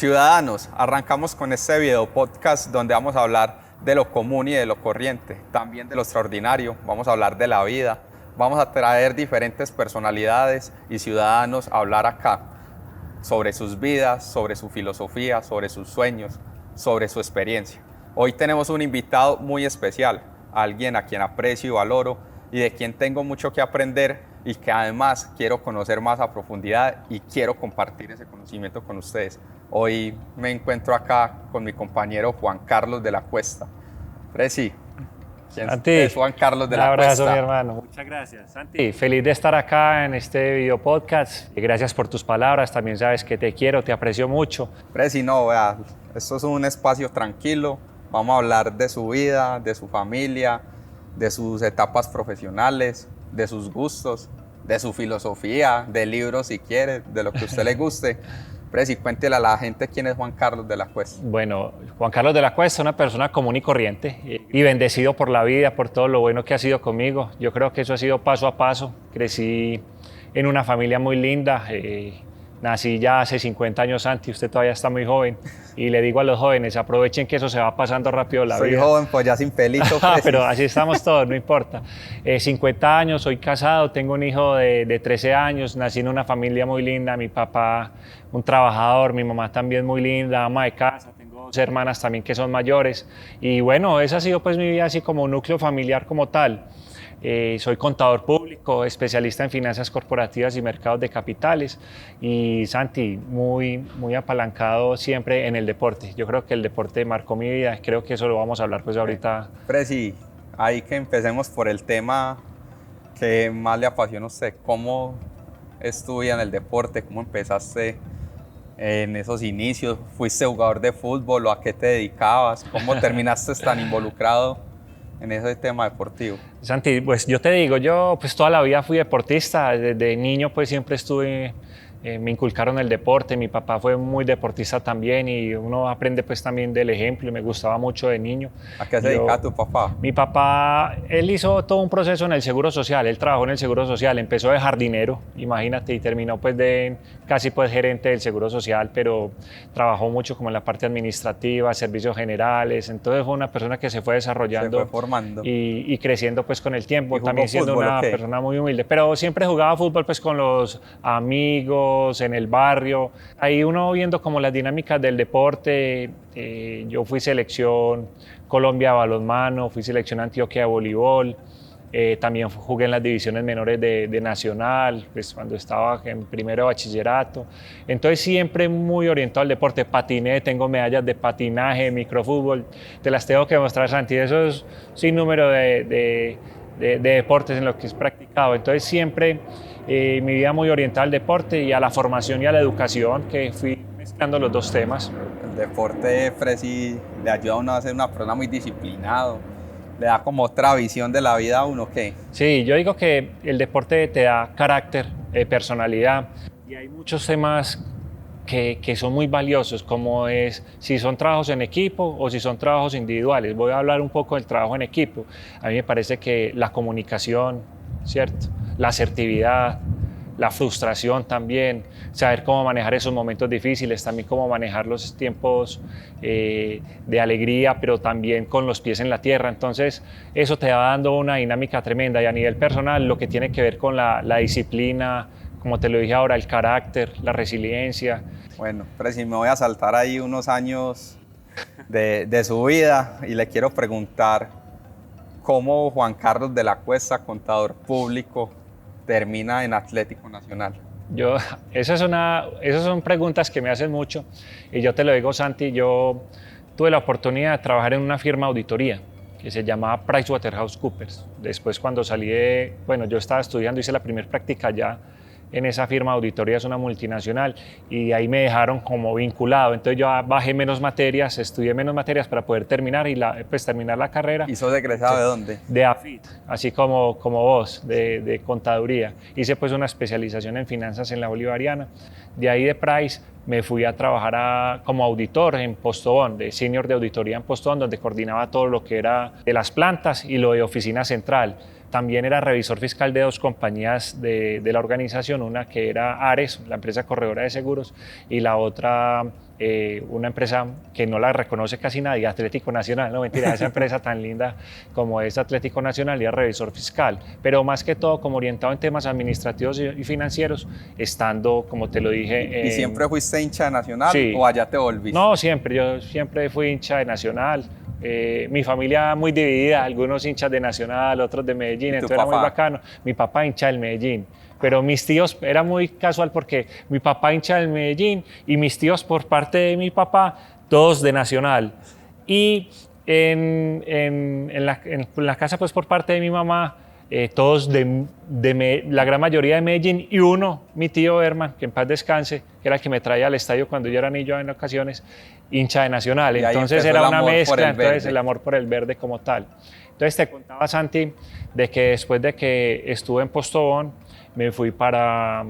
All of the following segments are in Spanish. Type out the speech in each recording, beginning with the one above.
Ciudadanos, arrancamos con este video podcast donde vamos a hablar de lo común y de lo corriente, también de lo extraordinario, vamos a hablar de la vida, vamos a traer diferentes personalidades y ciudadanos a hablar acá sobre sus vidas, sobre su filosofía, sobre sus sueños, sobre su experiencia. Hoy tenemos un invitado muy especial, alguien a quien aprecio y valoro y de quien tengo mucho que aprender y que además quiero conocer más a profundidad y quiero compartir ese conocimiento con ustedes. Hoy me encuentro acá con mi compañero Juan Carlos de la Cuesta. Presi, ¿quién es Juan Carlos de la Cuesta? Un abrazo, mi hermano. Muchas gracias, Santi. Feliz de estar acá en este video podcast. Gracias por tus palabras. También sabes que te quiero, te aprecio mucho. Presi, no, vea, esto es un espacio tranquilo. Vamos a hablar de su vida, de su familia, de sus etapas profesionales, de sus gustos, de su filosofía, de libros si quiere, de lo que a usted le guste. Presi, cuéntele a la gente quién es Juan Carlos de la Cuesta. Bueno, Juan Carlos de la Cuesta es una persona común y corriente y bendecido por la vida, por todo lo bueno que ha sido conmigo. Yo creo que eso ha sido paso a paso. Crecí en una familia muy linda. Nací ya hace 50 años, Santi, usted todavía está muy joven. Y le digo a los jóvenes, aprovechen que eso se va pasando rápido la vida. Soy joven, pues ya sin pelito. Pero así estamos todos, no importa. 50 años, soy casado, tengo un hijo de 13 años, nací en una familia muy linda, mi papá un trabajador, mi mamá también muy linda, ama de casa, tengo 2 hermanas también que son mayores. Y bueno, esa ha sido pues mi vida así como un núcleo familiar como tal. Soy contador público, especialista en finanzas corporativas y mercados de capitales y Santi, muy apalancado siempre en el deporte. Yo creo que el deporte marcó mi vida, creo que eso lo vamos a hablar pues ahorita. Presi, ahí que empecemos por el tema que más le apasiona a usted. ¿Cómo estudia en el deporte? ¿Cómo empezaste en esos inicios? ¿Fuiste jugador de fútbol o a qué te dedicabas? ¿Cómo terminaste tan involucrado en ese tema deportivo? Santi, pues yo te digo, yo pues toda la vida fui deportista, desde niño pues siempre estuve, me inculcaron el deporte, mi papá fue muy deportista también y uno aprende pues también del ejemplo y me gustaba mucho de niño. ¿A qué se dedica tu papá? Mi papá, él hizo todo un proceso en el Seguro Social, él trabajó en el Seguro Social, empezó de jardinero, imagínate, y terminó pues de casi pues gerente del Seguro Social, pero trabajó mucho como en la parte administrativa, servicios generales, entonces fue una persona que se fue desarrollando, se fue formando y creciendo pues con el tiempo, también siendo fútbol, una persona muy humilde, pero siempre jugaba fútbol pues con los amigos, en el barrio, ahí uno viendo como las dinámicas del deporte. Yo fui selección Colombia de balonmano, fui selección Antioquia de voleibol, también jugué en las divisiones menores de Nacional, pues cuando estaba en primero de bachillerato, entonces siempre muy orientado al deporte, patiné, tengo medallas de patinaje, microfútbol, te las tengo que mostrar, Santi, eso es sin número de deportes en los que he practicado, entonces siempre mi vida muy orientada al deporte y a la formación y a la educación, que fui mezclando los 2 temas. El deporte, Presi, le ayuda a uno a ser una persona muy disciplinado, le da como otra visión de la vida a uno, ¿qué? Sí, yo digo que el deporte te da carácter, personalidad, y hay muchos temas que son muy valiosos, como es si son trabajos en equipo o si son trabajos individuales. Voy a hablar un poco del trabajo en equipo. A mí me parece que la comunicación, ¿cierto? La asertividad, la frustración también, saber cómo manejar esos momentos difíciles, también cómo manejar los tiempos de alegría, pero también con los pies en la tierra. Entonces, eso te va dando una dinámica tremenda y a nivel personal, lo que tiene que ver con la disciplina, como te lo dije ahora, el carácter, la resiliencia. Bueno, Presi, me voy a saltar ahí unos años de su vida y le quiero preguntar cómo Juan Carlos de la Cuesta, contador público, termina en Atlético Nacional. Esas son preguntas que me hacen mucho y yo te lo digo, Santi, yo tuve la oportunidad de trabajar en una firma de auditoría que se llamaba PricewaterhouseCoopers. Después cuando salí yo estaba estudiando, hice la primera práctica allá en esa firma de auditoría, es una multinacional, y ahí me dejaron como vinculado. Entonces yo bajé menos materias, estudié menos materias para poder terminar terminar la carrera. ¿Y sos egresado de dónde? De AFIT, así como vos, de contaduría. Hice pues una especialización en finanzas en la Bolivariana. De ahí de Price me fui a trabajar como auditor en Postobón, de senior de auditoría en Postobón, donde coordinaba todo lo que era de las plantas y lo de oficina central. también era revisor fiscal de dos compañías de la organización, una que era Ares, la empresa corredora de seguros, y la otra una empresa que no la reconoce casi nadie, Atlético Nacional, no mentira, esa empresa tan linda como es Atlético Nacional, y era revisor fiscal, pero más que todo como orientado en temas administrativos y financieros, estando, como te lo dije... ¿Y siempre fuiste hincha de Nacional sí. o allá te volviste? No, siempre, yo siempre fui hincha de Nacional. Mi familia muy dividida, algunos hinchas de Nacional, otros de Medellín, entonces era muy bacano. Mi papá hincha del Medellín, pero mis tíos, era muy casual porque mi papá hincha del Medellín y mis tíos por parte de mi papá, todos de Nacional. Y en la casa, pues por parte de mi mamá, todos la gran mayoría de Medellín, y uno, mi tío Herman, que en paz descanse, que era el que me traía al estadio cuando yo era niño en ocasiones, hincha de Nacional. Entonces era una mezcla, entonces el amor por el verde como tal. Entonces te contaba, Santi, de que después de que estuve en Postobón, me fui para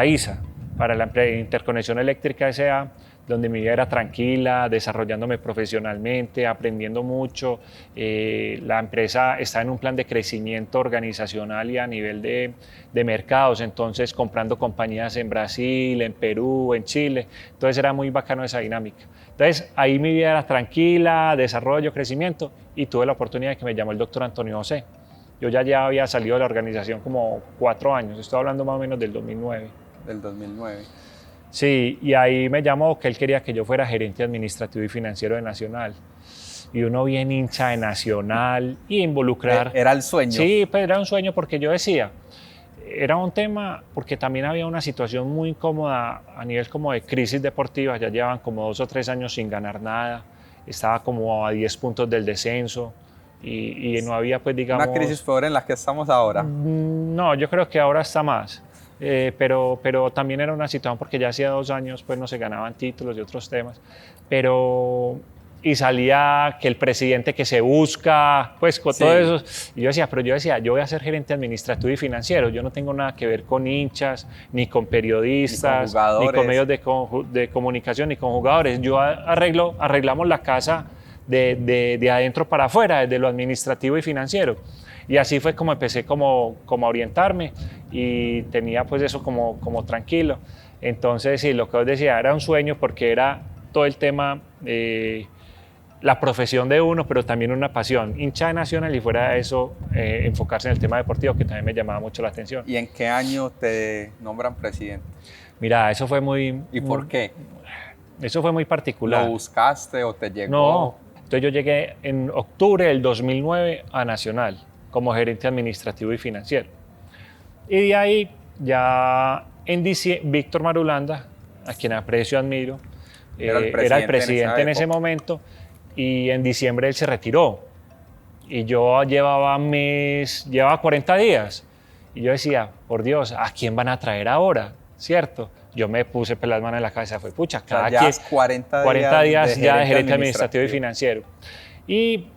ISA, para la Interconexión Eléctrica S.A., donde mi vida era tranquila, desarrollándome profesionalmente, aprendiendo mucho. La empresa está en un plan de crecimiento organizacional y a nivel de mercados, entonces comprando compañías en Brasil, en Perú, en Chile. Entonces era muy bacano esa dinámica. Entonces ahí mi vida era tranquila, desarrollo, crecimiento, y tuve la oportunidad de que me llamó el doctor Antonio José. Yo ya había salido de la organización como 4 años, estoy hablando más o menos del 2009. Del 2009. Sí, y ahí me llamó que él quería que yo fuera gerente administrativo y financiero de Nacional. Y uno bien hincha de Nacional y involucrar... Era el sueño. Sí, pues era un sueño porque yo decía, era un tema porque también había una situación muy incómoda a nivel como de crisis deportiva, ya llevan como 2 o 3 años sin ganar nada, estaba como a 10 puntos del descenso y no había pues digamos... ¿Una crisis peor en la que estamos ahora? No, yo creo que ahora está más. Pero también era una situación porque ya hacía 2 años pues no se ganaban títulos y otros temas, y salía que el presidente que se busca, pues con todo eso, y yo decía, yo voy a ser gerente administrativo y financiero, yo no tengo nada que ver con hinchas, ni con periodistas, ni con medios de comunicación, ni con jugadores, arreglamos la casa de adentro para afuera, desde lo administrativo y financiero. Y así fue como empecé como a orientarme y tenía pues eso como tranquilo. Entonces sí, lo que os decía era un sueño porque era todo el tema, la profesión de uno, pero también una pasión. Hincha de Nacional y fuera de eso enfocarse en el tema deportivo que también me llamaba mucho la atención. ¿Y en qué año te nombran presidente? Mira, eso fue muy... ¿Y por qué? Eso fue muy particular. ¿Lo buscaste o te llegó? No, entonces yo llegué en octubre del 2009 a Nacional como gerente administrativo y financiero. Y de ahí ya en diciembre, Víctor Marulanda, a quien aprecio y admiro, era el presidente en ese momento, y en diciembre él se retiró. Y yo llevaba 40 días. Y yo decía, por Dios, ¿a quién van a traer ahora? ¿Cierto? Yo me puse las manos en la cabeza, fue pucha, cada quien... 40 días ya de gerente administrativo y financiero. Y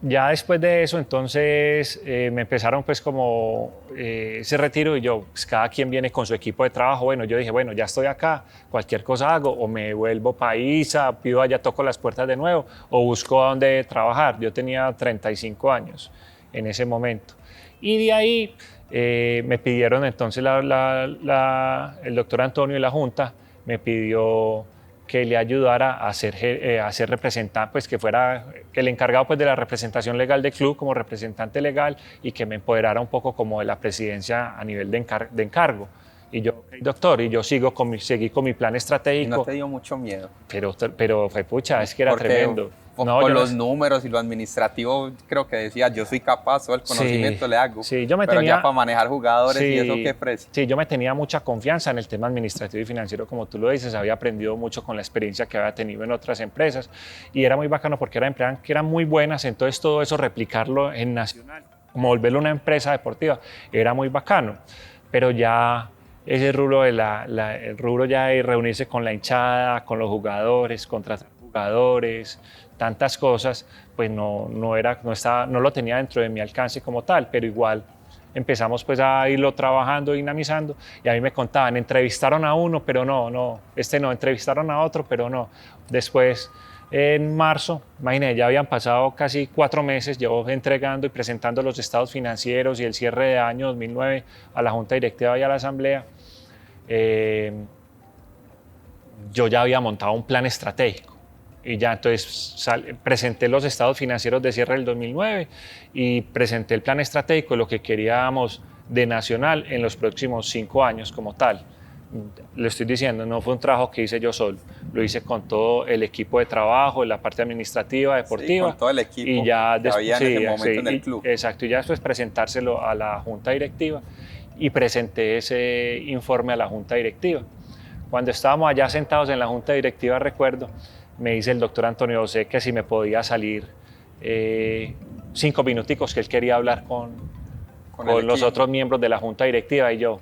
ya después de eso, entonces me empezaron pues como ese retiro y yo, pues, cada quien viene con su equipo de trabajo. Bueno, yo dije, bueno, ya estoy acá, cualquier cosa hago, o me vuelvo para ISA, pido allá, toco las puertas de nuevo, o busco a dónde trabajar. Yo tenía 35 años en ese momento. Y de ahí me pidieron entonces el doctor Antonio y la Junta me pidió que le ayudara a ser representante, pues que fuera el encargado pues de la representación legal del club como representante legal y que me empoderara un poco como de la presidencia a nivel de encargo. Y yo, doctor, y yo seguí con mi plan estratégico. ¿Y no te dio mucho miedo? Pero fue pucha, es que era tremendo. Con los números y lo administrativo, creo que decía, yo soy capaz, todo el conocimiento le hago. Sí, pero ya para manejar jugadores y eso, ¿qué precio? Sí, yo me tenía mucha confianza en el tema administrativo y financiero, como tú lo dices, había aprendido mucho con la experiencia que había tenido en otras empresas y era muy bacano porque eran empresas que eran muy buenas, entonces todo eso replicarlo en Nacional, como volverlo una empresa deportiva, era muy bacano, pero ya ese rubro, el rubro ya de reunirse con la hinchada, con los jugadores, contratar jugadores, tantas cosas, pues no lo tenía dentro de mi alcance como tal, pero igual empezamos pues a irlo trabajando, dinamizando, y a mí me contaban, entrevistaron a uno, pero no, entrevistaron a otro, pero no. Después en marzo. Imagínense, ya habían pasado casi 4 meses, yo entregando y presentando los estados financieros y el cierre de año 2009 a la Junta Directiva y a la Asamblea. Yo ya había montado un plan estratégico y ya entonces presenté los estados financieros de cierre del 2009 y presenté el plan estratégico, lo que queríamos de Nacional en los próximos 5 años como tal. Le estoy diciendo, no fue un trabajo que hice yo solo, lo hice con todo el equipo de trabajo, la parte administrativa, deportiva. Sí, con todo el equipo y ya que había en ese momento en el y, club. exacto, y ya después presentárselo a la Junta Directiva y presenté ese informe a la Junta Directiva. Cuando estábamos allá sentados en la Junta Directiva, recuerdo, me dice el doctor Antonio José que si me podía salir 5 minuticos, que él quería hablar con los otros miembros de la Junta Directiva, y yo,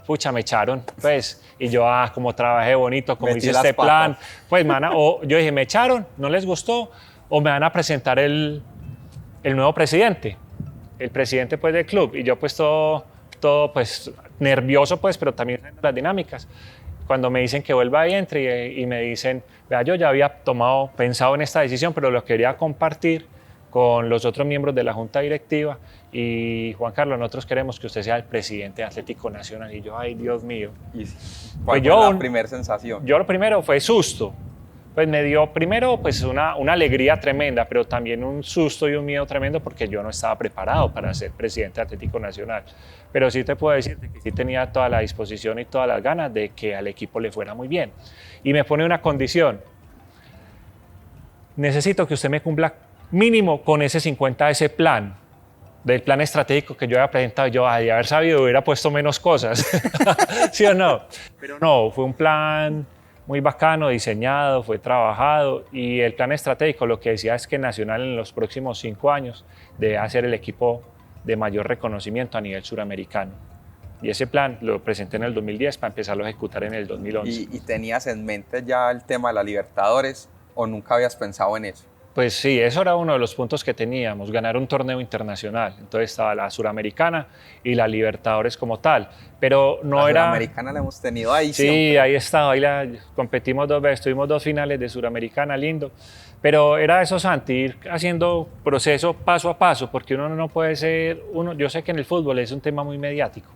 pucha, me echaron, pues, y yo, como trabajé bonito, como hice este plan, pues, o yo dije, me echaron, no les gustó, o me van a presentar el nuevo presidente, el presidente, pues, del club, y yo, pues, todo pues, nervioso, pues, pero también las dinámicas. Cuando me dicen que vuelva y entre y me dicen, vea, yo ya había pensado en esta decisión, pero lo quería compartir con los otros miembros de la Junta Directiva, y Juan Carlos, nosotros queremos que usted sea el presidente de Atlético Nacional. Y yo, ay, Dios mío. ¿Y cuál fue la primera sensación? Yo lo primero fue susto. Pues me dio primero pues una alegría tremenda, pero también un susto y un miedo tremendo porque yo no estaba preparado para ser presidente de Atlético Nacional. Pero sí te puedo decir que sí tenía toda la disposición y todas las ganas de que al equipo le fuera muy bien. Y me pone una condición. Necesito que usted me cumpla mínimo con ese 50, ese plan, del plan estratégico que yo había presentado. Yo, de haber sabido, hubiera puesto menos cosas. ¿Sí o no? Pero no, fue un plan muy bacano, diseñado, fue trabajado, y el plan estratégico lo que decía es que Nacional en los próximos 5 años debe ser el equipo de mayor reconocimiento a nivel suramericano. Y ese plan lo presenté en el 2010 para empezarlo a ejecutar en el 2011. ¿Y tenías en mente ya el tema de la Libertadores o nunca habías pensado en eso? Pues sí, eso era uno de los puntos que teníamos, ganar un torneo internacional. Entonces estaba la Suramericana y la Libertadores como tal, pero no la era... La Suramericana la hemos tenido ahí. Sí, siempre. ahí estaba, competimos 2 veces, tuvimos 2 finales de Suramericana, lindo. Pero era eso, Santi, ir haciendo proceso paso a paso, porque uno no puede ser... Yo sé que en el fútbol es un tema muy mediático,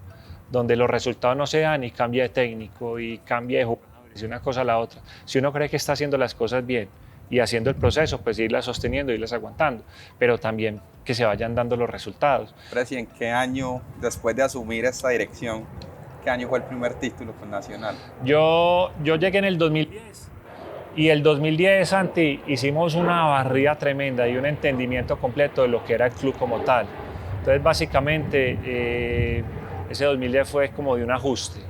donde los resultados no se dan y cambia de técnico y cambia de jugadores y una cosa a la otra. Si uno cree que está haciendo las cosas bien y haciendo el proceso, pues irlas sosteniendo, irlas aguantando, pero también que se vayan dando los resultados. Presi, ¿en qué año, después de asumir esta dirección, qué año fue el primer título con Nacional? Yo llegué en el 2010, y el 2010, Santi, hicimos una barrida tremenda y un entendimiento completo de lo que era el club como tal. Entonces, básicamente, ese 2010 fue como de un ajuste.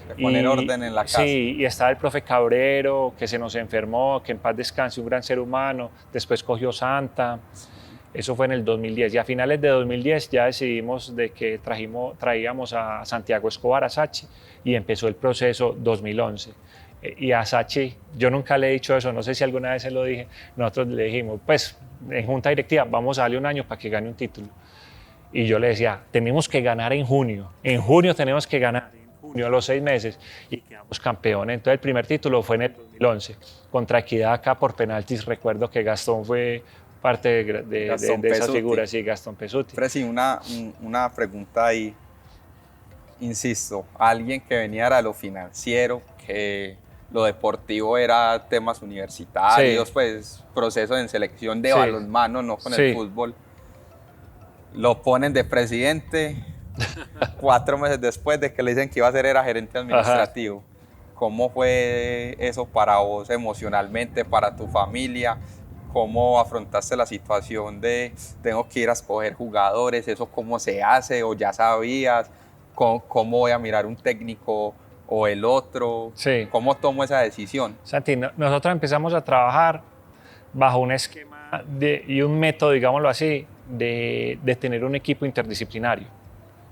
De poner orden en la casa. Sí, y estaba el profe Cabrero, que se nos enfermó, que en paz descanse, un gran ser humano. Después cogió Santa. Eso fue en el 2010. Y a finales de 2010 ya decidimos de que traíamos a Santiago Escobar, a Sachi, y empezó el proceso 2011. Y a Sachi, yo nunca le he dicho eso, no sé si alguna vez se lo dije, nosotros le dijimos, pues en junta directiva, vamos a darle un año para que gane un título. Y yo le decía, tenemos que ganar en junio tenemos que ganar. A los 6 meses, y quedamos campeones. Entonces el primer título fue en el 2011 contra Equidad, acá por penaltis. Recuerdo que Gastón fue parte de esa figura, sí, Gastón Pesuti. Presi, una pregunta ahí, insisto, alguien que venía de lo financiero, que lo deportivo era temas universitarios, sí, pues proceso de selección de balonmano, no con el fútbol, lo ponen de presidente 4 meses después de que le dicen que iba a ser era gerente administrativo. Ajá. ¿Cómo fue eso para vos emocionalmente, para tu familia? ¿Cómo afrontaste la situación de tengo que ir a escoger jugadores? ¿Eso cómo se hace? ¿O ya sabías? ¿Cómo voy a mirar un técnico o el otro? Sí. ¿Cómo tomo esa decisión? Santi, nosotros empezamos a trabajar bajo un esquema y un método, digámoslo así, de tener un equipo interdisciplinario.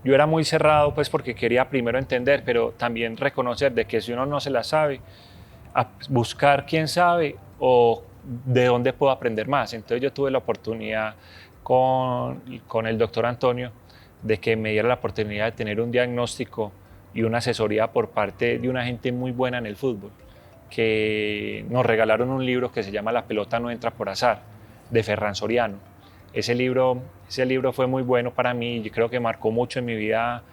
Yo era muy cerrado, pues, porque quería primero entender, pero también reconocer de que si uno no se la sabe, a buscar quién sabe o de dónde puedo aprender más. Entonces yo tuve la oportunidad con el doctor Antonio de que me diera la oportunidad de tener un diagnóstico y una asesoría por parte de una gente muy buena en el fútbol, que nos regalaron un libro que se llama La pelota no entra por azar, de Ferran Soriano. Ese libro fue muy bueno para mí, yo creo que marcó mucho en mi vida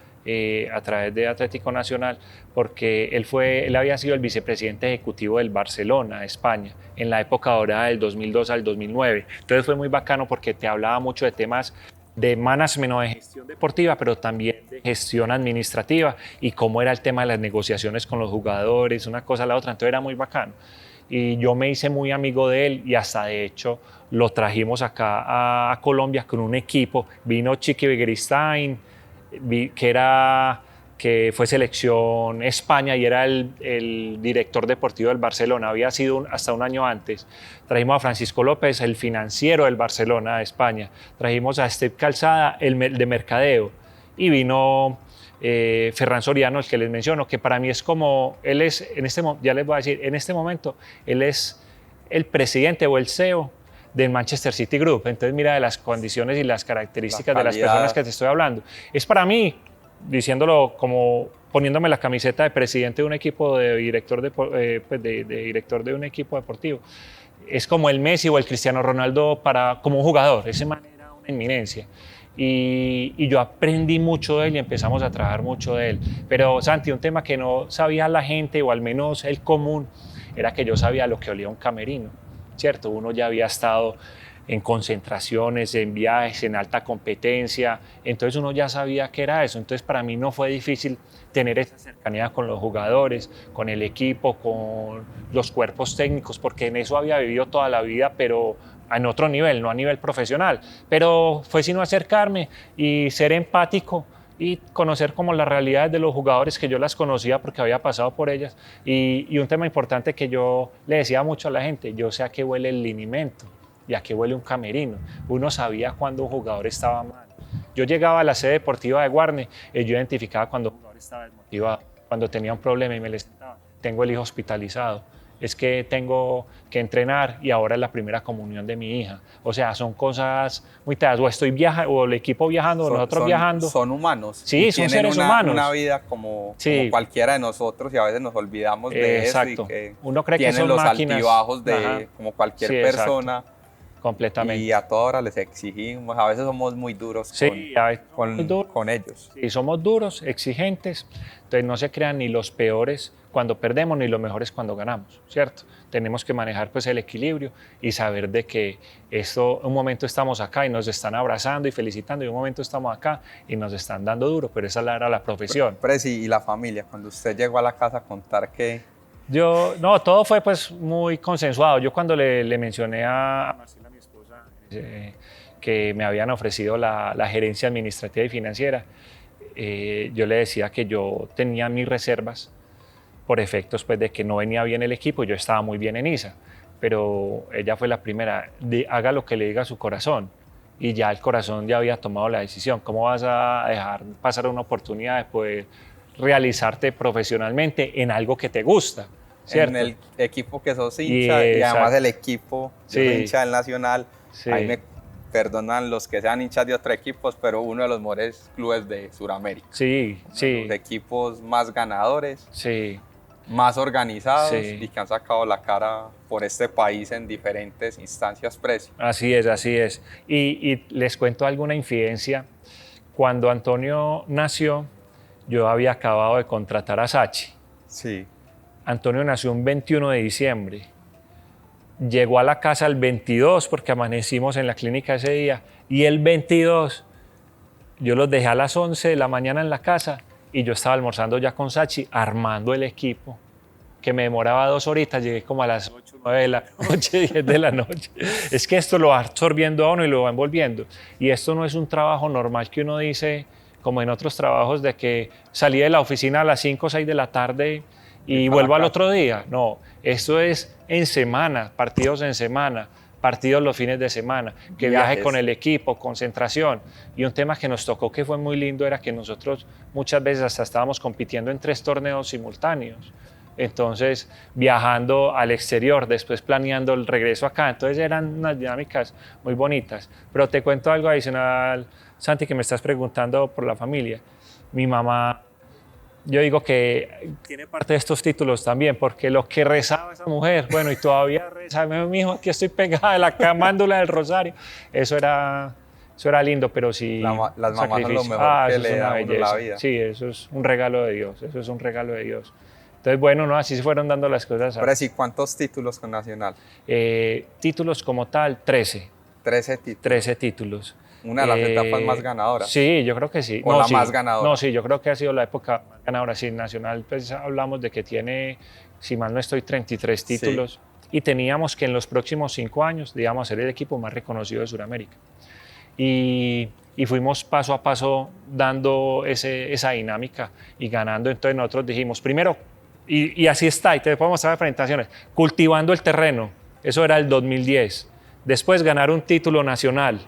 a través de Atlético Nacional, porque él había sido el vicepresidente ejecutivo del Barcelona, España, en la época dorada del 2002 al 2009. Entonces fue muy bacano porque te hablaba mucho de temas de management o de gestión deportiva, pero también de gestión administrativa y cómo era el tema de las negociaciones con los jugadores, una cosa a la otra, entonces era muy bacano. Y yo me hice muy amigo de él y hasta de hecho lo trajimos acá a Colombia con un equipo. Vino Chiqui Begiristain, que fue selección España y era el director deportivo del Barcelona, había sido hasta un año antes. Trajimos a Francisco López, el financiero del Barcelona de España. Trajimos a Steve Calzada, el de mercadeo. Y vino Ferran Soriano, el que les menciono, que para mí es como, ya les voy a decir, en este momento, él es el presidente o el CEO del Manchester City Group. Entonces mira de las condiciones y las características de las personas que te estoy hablando. Es para mí, diciéndolo como poniéndome la camiseta de presidente de un equipo, de director de un equipo deportivo, es como el Messi o el Cristiano Ronaldo como un jugador. Ese man era una eminencia. Y yo aprendí mucho de él y empezamos a trabajar mucho de él. Pero Santi, un tema que no sabía la gente, o al menos el común, era que yo sabía lo que olía un camerino, ¿cierto? Uno ya había estado en concentraciones, en viajes, en alta competencia, entonces uno ya sabía qué era eso. Entonces para mí no fue difícil tener esa cercanía con los jugadores, con el equipo, con los cuerpos técnicos, porque en eso había vivido toda la vida, pero en otro nivel, no a nivel profesional. Pero fue sino acercarme y ser empático y conocer como las realidades de los jugadores, que yo las conocía porque había pasado por ellas. Y un tema importante que yo le decía mucho a la gente: yo sé a qué huele el linimento y a qué huele un camerino. Uno sabía cuando un jugador estaba mal. Yo llegaba a la sede deportiva de Guarne y yo identificaba cuando un jugador estaba desmotivado, cuando tenía un problema y me le sentaba: tengo el hijo hospitalizado, es que tengo que entrenar y ahora es la primera comunión de mi hija. O sea, son cosas muy teas. O estoy viajando, o el equipo viajando, o nosotros viajando. Son humanos. Sí, son seres humanos. Una vida como cualquiera de nosotros, y a veces nos olvidamos de exacto. Eso. Y que uno cree tienen que son los máquinas. Altibajos de como cualquier persona. Exacto. Completamente. Y a toda hora les exigimos. A veces somos muy duros con ellos. Sí, somos duros, exigentes. Entonces no se crean ni los peores cuando perdemos ni los mejores cuando ganamos, ¿cierto? Tenemos que manejar pues el equilibrio y saber de que un momento estamos acá y nos están abrazando y felicitando, y un momento estamos acá y nos están dando duro, pero esa era la profesión. Presi, y la familia, cuando usted llegó a la casa a contar que... No, todo fue pues muy consensuado. Yo cuando le mencioné a Marcela, mi esposa, que me habían ofrecido la gerencia administrativa y financiera, yo le decía que yo tenía mis reservas por efectos pues, de que no venía bien el equipo. Yo estaba muy bien en ISA, pero ella fue la primera: haga lo que le diga su corazón. Y ya el corazón ya había tomado la decisión. ¿Cómo vas a dejar pasar una oportunidad de poder realizarte profesionalmente en algo que te gusta, ¿cierto? En el equipo que sos hincha, y además el equipo, yo soy hincha del Nacional, ahí me perdonan los que sean hinchas de otros equipos, pero uno de los mejores clubes de Sudamérica. Sí. Los equipos más ganadores, sí, más organizados, y que han sacado la cara por este país en diferentes instancias precio. Así es. Y les cuento alguna infidencia. Cuando Antonio nació, yo había acabado de contratar a Sachi. Sí. Antonio nació un 21 de diciembre. Llegó a la casa el 22 porque amanecimos en la clínica ese día. Y el 22 yo los dejé a las 11 de la mañana en la casa y yo estaba almorzando ya con Sachi, armando el equipo, que me demoraba 2 horitas. Llegué como a las 8, 9 de la noche, 10 de la noche. Es que esto lo va absorbiendo a uno y lo va envolviendo. Y esto no es un trabajo normal que uno dice, como en otros trabajos, de que salí de la oficina a las 5 o 6 de la tarde y vuelvo al otro día. No, esto es en semana, partidos en semana, partidos los fines de semana, que viaje con el equipo, concentración. Y un tema que nos tocó que fue muy lindo era que nosotros muchas veces hasta estábamos compitiendo en 3 torneos simultáneos. Entonces, viajando al exterior, después planeando el regreso acá. Entonces eran unas dinámicas muy bonitas. Pero te cuento algo adicional, Santi, que me estás preguntando por la familia. Mi mamá yo digo que tiene parte de estos títulos también, porque lo que rezaba esa mujer, bueno, y todavía reza, mi hijo, aquí estoy pegada de la camándula del rosario, eso era lindo, pero sí. Las mamás son lo mejor que le da a uno la vida. Sí, eso es un regalo de Dios, eso es un regalo de Dios. Entonces, bueno, no, así se fueron dando las cosas. Pero sí, ¿cuántos títulos con Nacional? Títulos como tal, 13. 13 títulos. 13 títulos. Una de las etapas más ganadoras. Sí, yo creo que sí. ¿O la más ganadora? No, sí, yo creo que ha sido la época más ganadora. Sí, Nacional, pues hablamos de que tiene, si mal no estoy, 33 títulos. Sí. Y teníamos que en los próximos 5 años, digamos, ser el equipo más reconocido de Sudamérica. Y fuimos paso a paso dando esa dinámica y ganando. Entonces nosotros dijimos, primero, y así está, y te puedo mostrar las presentaciones, cultivando el terreno, eso era el 2010. Después ganar un título nacional.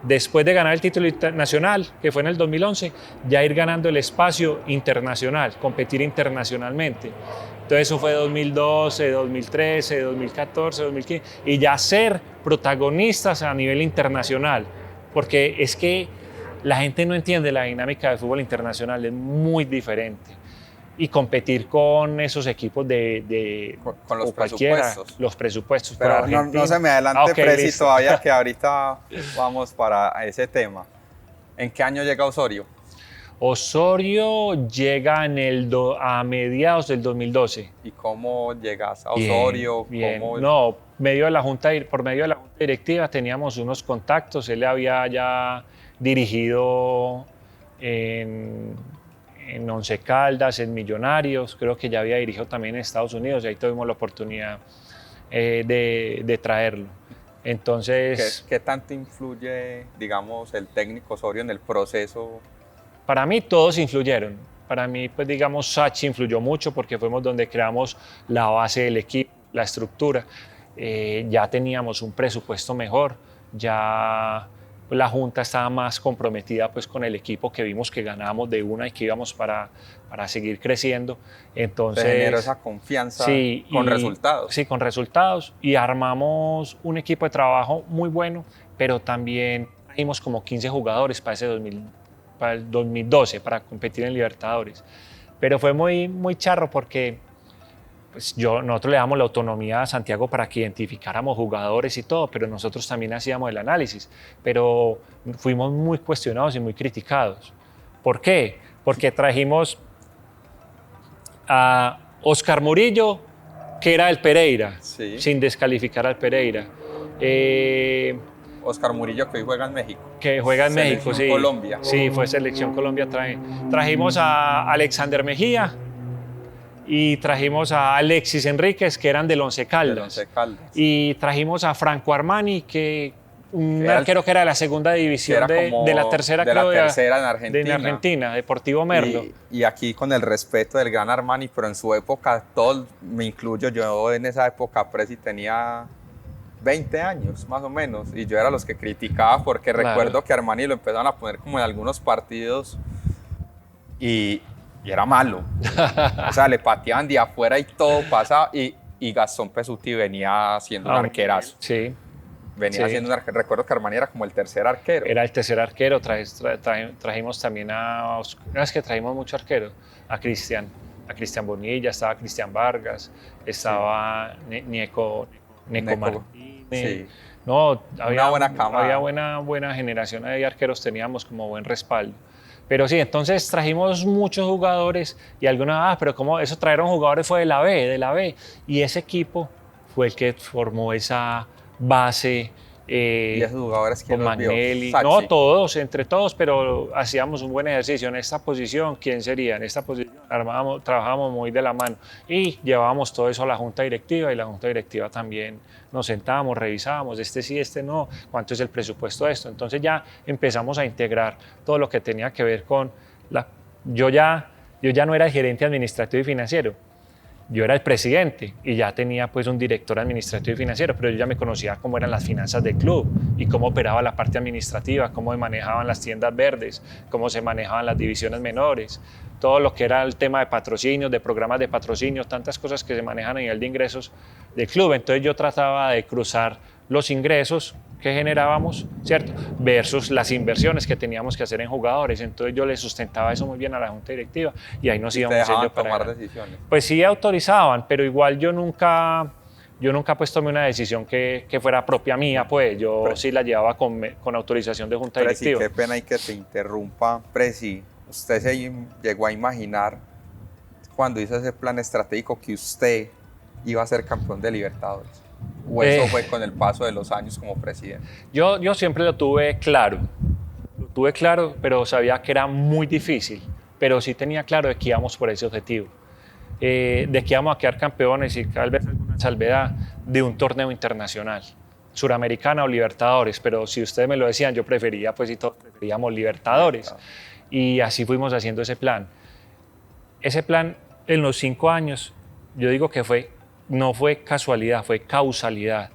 Después de ganar el título nacional, que fue en el 2011, ya ir ganando el espacio internacional, competir internacionalmente. Entonces eso fue 2012, 2013, 2014, 2015, y ya ser protagonistas a nivel internacional, porque es que la gente no entiende la dinámica del fútbol internacional, es muy diferente. Y competir con esos equipos con los presupuestos. Los presupuestos. Pero no se me adelante, okay, Presi, todavía, que ahorita vamos para ese tema. ¿En qué año llega Osorio? Osorio llega a mediados del 2012. ¿Y cómo llegas a Osorio? Bien. No, por medio de la junta directiva teníamos unos contactos. Él había ya dirigido en Once Caldas, en Millonarios, creo que ya había dirigido también en Estados Unidos, y ahí tuvimos la oportunidad de traerlo. Entonces, ¿Qué tanto influye, digamos, el técnico Osorio en el proceso? Para mí todos influyeron. Para mí, pues digamos, Sachi influyó mucho porque fuimos donde creamos la base del equipo, la estructura. Ya teníamos un presupuesto mejor, ya la Junta estaba más comprometida pues con el equipo, que vimos que ganábamos de una y que íbamos para seguir creciendo. Entonces, se generó esa confianza, sí, con resultados. Sí, con resultados, y armamos un equipo de trabajo muy bueno, pero también trajimos como 15 jugadores para el 2012 para competir en Libertadores. Pero fue muy charro porque pues nosotros le damos la autonomía a Santiago para que identificáramos jugadores y todo, pero nosotros también hacíamos el análisis. Pero fuimos muy cuestionados y muy criticados. ¿Por qué? Porque trajimos a Oscar Murillo, que era el Pereira, sí, sin descalificar al Pereira. Oscar Murillo, que hoy juega en México. Que juega en México, sí. Colombia. Sí, fue Selección Colombia. Trajimos a Alexander Mejía, y trajimos a Alexis Enríquez, que eran del Once Caldas. Y trajimos a Franco Armani, que un arquero que era de la segunda división de la tercera, creo, de en Argentina, Deportivo Merlo. Y aquí, con el respeto del gran Armani, pero en su época, todos, me incluyo, yo en esa época, Presi, tenía 20 años más o menos, y yo era los que criticaba porque recuerdo que Armani lo empezaron a poner como en algunos partidos y era malo. O sea, le pateaban de afuera y todo pasaba, y Gastón Pesuti venía siendo un arquerazo. Sí. Venía siendo un arquero. Recuerdo que Armani era como el tercer arquero. Era el tercer arquero. Trajimos también trajimos mucho arquero. A Cristian Bonilla, estaba Cristian Vargas, estaba Nieco Martínez. Sí. No, había buena generación de arqueros, teníamos como buen respaldo. Pero sí, entonces trajimos muchos jugadores y algunos, pero como eso trajeron jugadores fue de la B, y ese equipo fue el que formó esa base. ¿Y esos jugadores quién los vio? No, todos, entre todos, pero hacíamos un buen ejercicio. En esta posición, ¿quién sería? En esta posición trabajábamos muy de la mano y llevábamos todo eso a la junta directiva, y la junta directiva también nos sentábamos, revisábamos, este sí, este no, cuánto es el presupuesto de esto. Entonces ya empezamos a integrar todo lo que tenía que ver con yo ya no era el gerente administrativo y financiero. Yo era el presidente y ya tenía pues un director administrativo y financiero, pero yo ya me conocía cómo eran las finanzas del club y cómo operaba la parte administrativa, cómo se manejaban las tiendas verdes, cómo se manejaban las divisiones menores, todo lo que era el tema de patrocinios, de programas de patrocinio, tantas cosas que se manejan a nivel de ingresos del club. Entonces yo trataba de cruzar los ingresos que generábamos, ¿cierto? Versus las inversiones que teníamos que hacer en jugadores. Entonces yo le sustentaba eso muy bien a la junta directiva y ahí nos íbamos yendo para tomar adelante. decisiones. Pues sí autorizaban, pero igual yo nunca pues tomé una decisión que fuera propia mía, pues yo sí la llevaba con autorización de junta Presi, directiva. qué pena y que te interrumpa. Presi, ¿usted se llegó a imaginar cuando hizo ese plan estratégico que usted iba a ser campeón de Libertadores? ¿O eso fue con el paso de los años como presidente? Yo siempre lo tuve claro, pero sabía que era muy difícil, pero sí tenía claro de que íbamos por ese objetivo, de que íbamos a quedar campeones y tal vez alguna salvedad de un torneo internacional, Suramericana o Libertadores, pero si ustedes me lo decían, yo prefería, pues si todos preferíamos Libertadores. Y así fuimos haciendo ese plan. Ese plan en los 5 años, yo digo que no fue casualidad, fue causalidad.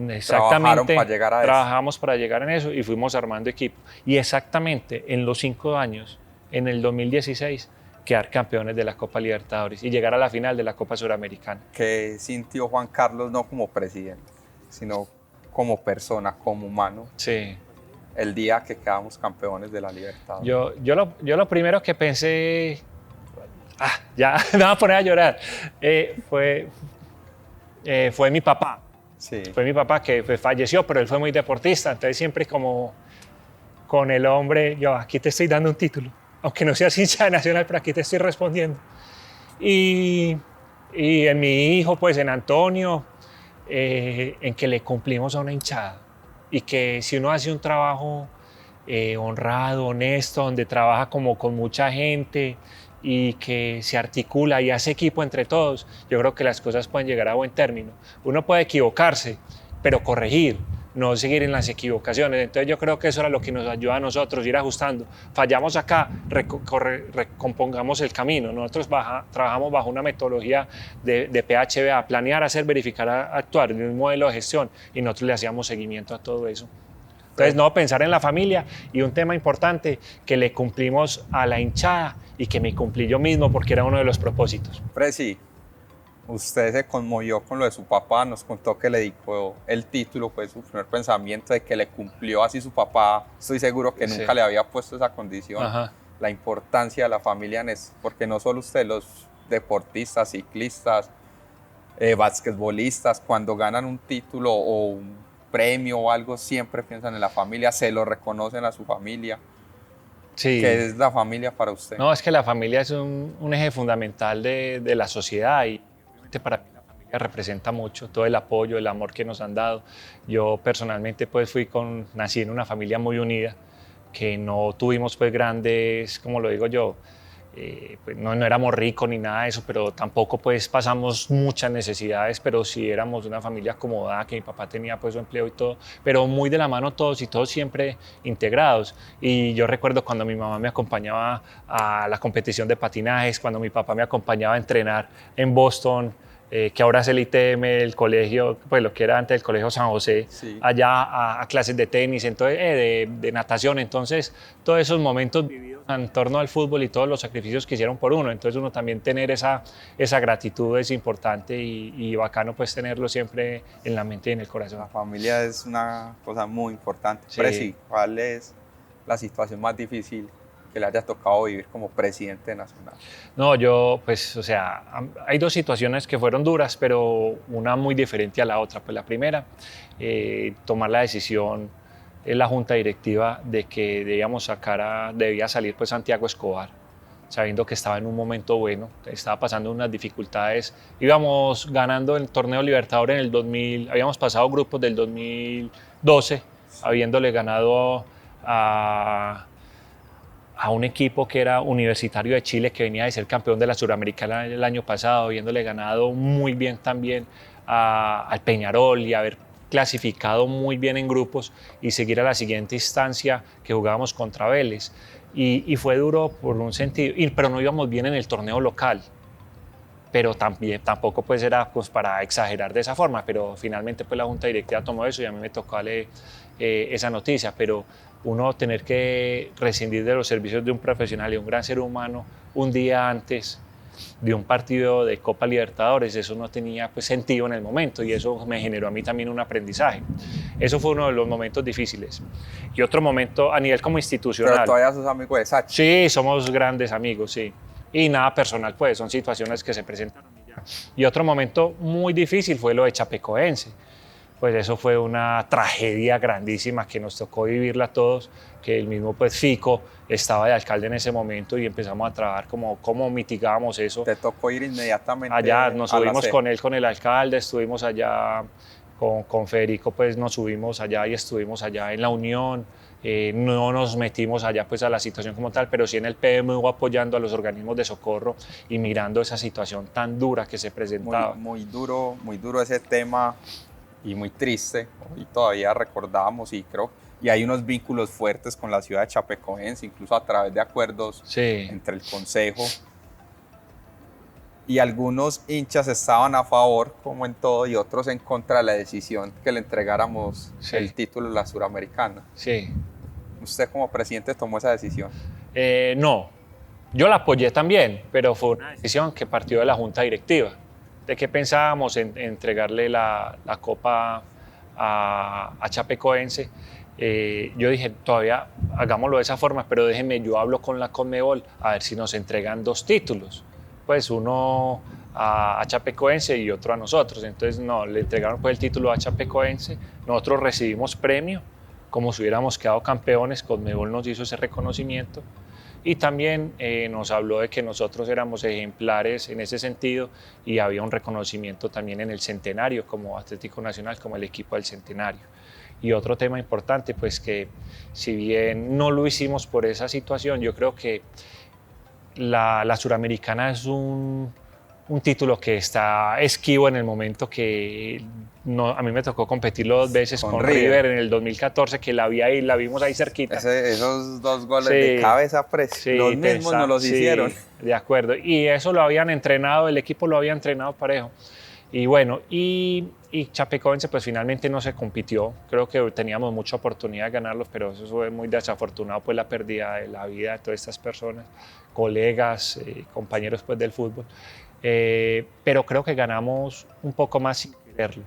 Exactamente, trabajamos para llegar en eso y fuimos armando equipo. Y exactamente en los 5 años, en el 2016, quedar campeones de la Copa Libertadores y llegar a la final de la Copa Suramericana. ¿Qué sintió Juan Carlos no como presidente, sino como persona, como humano? Sí. El día que quedamos campeones de la Libertadores. Yo lo primero que pensé, ya me voy a poner a llorar, fue mi papá. Sí. Fue mi papá que falleció, pero él fue muy deportista, entonces siempre como con el hombre, yo aquí te estoy dando un título, aunque no seas hincha de Nacional, pero aquí te estoy respondiendo. Y en mi hijo, pues en Antonio, en que le cumplimos a una hinchada y que si uno hace un trabajo honrado, honesto, donde trabaja como con mucha gente y que se articula y hace equipo entre todos, yo creo que las cosas pueden llegar a buen término. Uno puede equivocarse, pero corregir, no seguir en las equivocaciones. Entonces yo creo que eso era lo que nos ayuda a nosotros, ir ajustando. Fallamos acá, recompongamos el camino. Nosotros trabajamos bajo una metodología de PHBA, planear, hacer, verificar, actuar, de un modelo de gestión, y nosotros le hacíamos seguimiento a todo eso. Entonces, no, pensar en la familia y un tema importante, que le cumplimos a la hinchada y que me cumplí yo mismo porque era uno de los propósitos. Presi, usted se conmovió con lo de su papá, nos contó que le dedicó el título, fue su primer pensamiento de que le cumplió así su papá. Estoy seguro que nunca le había puesto esa condición. Ajá. La importancia de la familia en eso, porque no solo usted, los deportistas, ciclistas, basquetbolistas, cuando ganan un título o un premio o algo, siempre piensan en la familia, se lo reconocen a su familia. Sí. ¿Qué es la familia para usted? No, es que la familia es un eje fundamental de la sociedad y obviamente para mí la familia representa mucho, todo el apoyo, el amor que nos han dado. Yo personalmente pues nací en una familia muy unida, que no tuvimos pues grandes, como lo digo yo, pues no éramos ricos ni nada de eso, pero tampoco pues pasamos muchas necesidades, pero sí éramos una familia acomodada, que mi papá tenía pues su empleo y todo, pero muy de la mano todos y todos siempre integrados. Y yo recuerdo cuando mi mamá me acompañaba a la competición de patinajes, cuando mi papá me acompañaba a entrenar en Boston, que ahora es el ITM, el colegio, pues lo que era antes el Colegio San José, sí, allá a clases de tenis, entonces, de natación. Entonces, todos esos momentos vividos en torno al fútbol y todos los sacrificios que hicieron por uno, entonces uno también tener esa gratitud es importante y bacano pues tenerlo siempre en la mente y en el corazón. La familia es una cosa muy importante. Sí. Presi, ¿cuál es la situación más difícil que le haya tocado vivir como presidente nacional? No, yo, pues, o sea, hay dos situaciones que fueron duras, pero una muy diferente a la otra. Pues la primera, tomar la decisión en la junta directiva de que debía salir pues Santiago Escobar, sabiendo que estaba en un momento bueno, estaba pasando unas dificultades. Íbamos ganando el torneo Libertadores en el 2000, habíamos pasado grupos del 2012, habiéndole ganado a un equipo que era Universitario de Chile, que venía de ser campeón de la Suramericana el año pasado, habiéndole ganado muy bien también al Peñarol y haber clasificado muy bien en grupos y seguir a la siguiente instancia que jugábamos contra Vélez. Y fue duro por un sentido, pero no íbamos bien en el torneo local. Pero tampoco pues era pues para exagerar de esa forma, pero finalmente pues la junta directiva tomó eso y a mí me tocó darle esa noticia. Pero uno tener que rescindir de los servicios de un profesional y un gran ser humano un día antes de un partido de Copa Libertadores, eso no tenía pues sentido en el momento y eso me generó a mí también un aprendizaje. Eso fue uno de los momentos difíciles. Y otro momento a nivel como institucional. Pero todavía sos amigo de Sachi. Sí, somos grandes amigos, sí. Y nada personal, pues, son situaciones que se presentaron y ya. Y otro momento muy difícil fue lo de Chapecoense. Pues eso fue una tragedia grandísima que nos tocó vivirla a todos, que el mismo pues Fico estaba de alcalde en ese momento y empezamos a trabajar cómo mitigábamos eso. Te tocó ir inmediatamente allá, nos subimos con él, con el alcalde, estuvimos allá con Federico, pues nos subimos allá y estuvimos allá en la Unión. No nos metimos allá pues a la situación como tal, pero sí en el PMU apoyando a los organismos de socorro y mirando esa situación tan dura que se presentaba. Muy duro ese tema y muy triste. Y todavía recordamos y hay unos vínculos fuertes con la ciudad de Chapecoense, incluso a través de acuerdos entre el consejo. Y algunos hinchas estaban a favor, como en todo, y otros en contra de la decisión que le entregáramos el título de la Suramericana. Sí. ¿Usted como presidente tomó esa decisión? No, yo la apoyé también, pero fue una decisión que partió de la junta directiva, de que pensábamos en entregarle la copa a Chapecoense. Yo dije, todavía hagámoslo de esa forma, pero déjenme, yo hablo con la Conmebol a ver si nos entregan 2 títulos, pues uno a Chapecoense y otro a nosotros. Entonces no, le entregaron pues el título a Chapecoense, nosotros recibimos premio, como si hubiéramos quedado campeones. Conmebol nos hizo ese reconocimiento y también nos habló de que nosotros éramos ejemplares en ese sentido y había un reconocimiento también en el centenario como Atlético Nacional, como el equipo del centenario. Y otro tema importante, pues que si bien no lo hicimos por esa situación, yo creo que la Suramericana es un título que está esquivo en el momento que a mí me tocó competirlo 2 veces con River en el 2014, que la vimos ahí cerquita. Esos 2 goles de cabeza, los mismos nos los hicieron. De acuerdo, y eso lo habían entrenado, el equipo lo había entrenado parejo. Y bueno, y Chapecoense pues finalmente no se compitió. Creo que teníamos mucha oportunidad de ganarlos, pero eso fue muy desafortunado, pues la pérdida de la vida de todas estas personas, colegas, compañeros pues del fútbol. Pero creo que ganamos un poco más sin quererlo,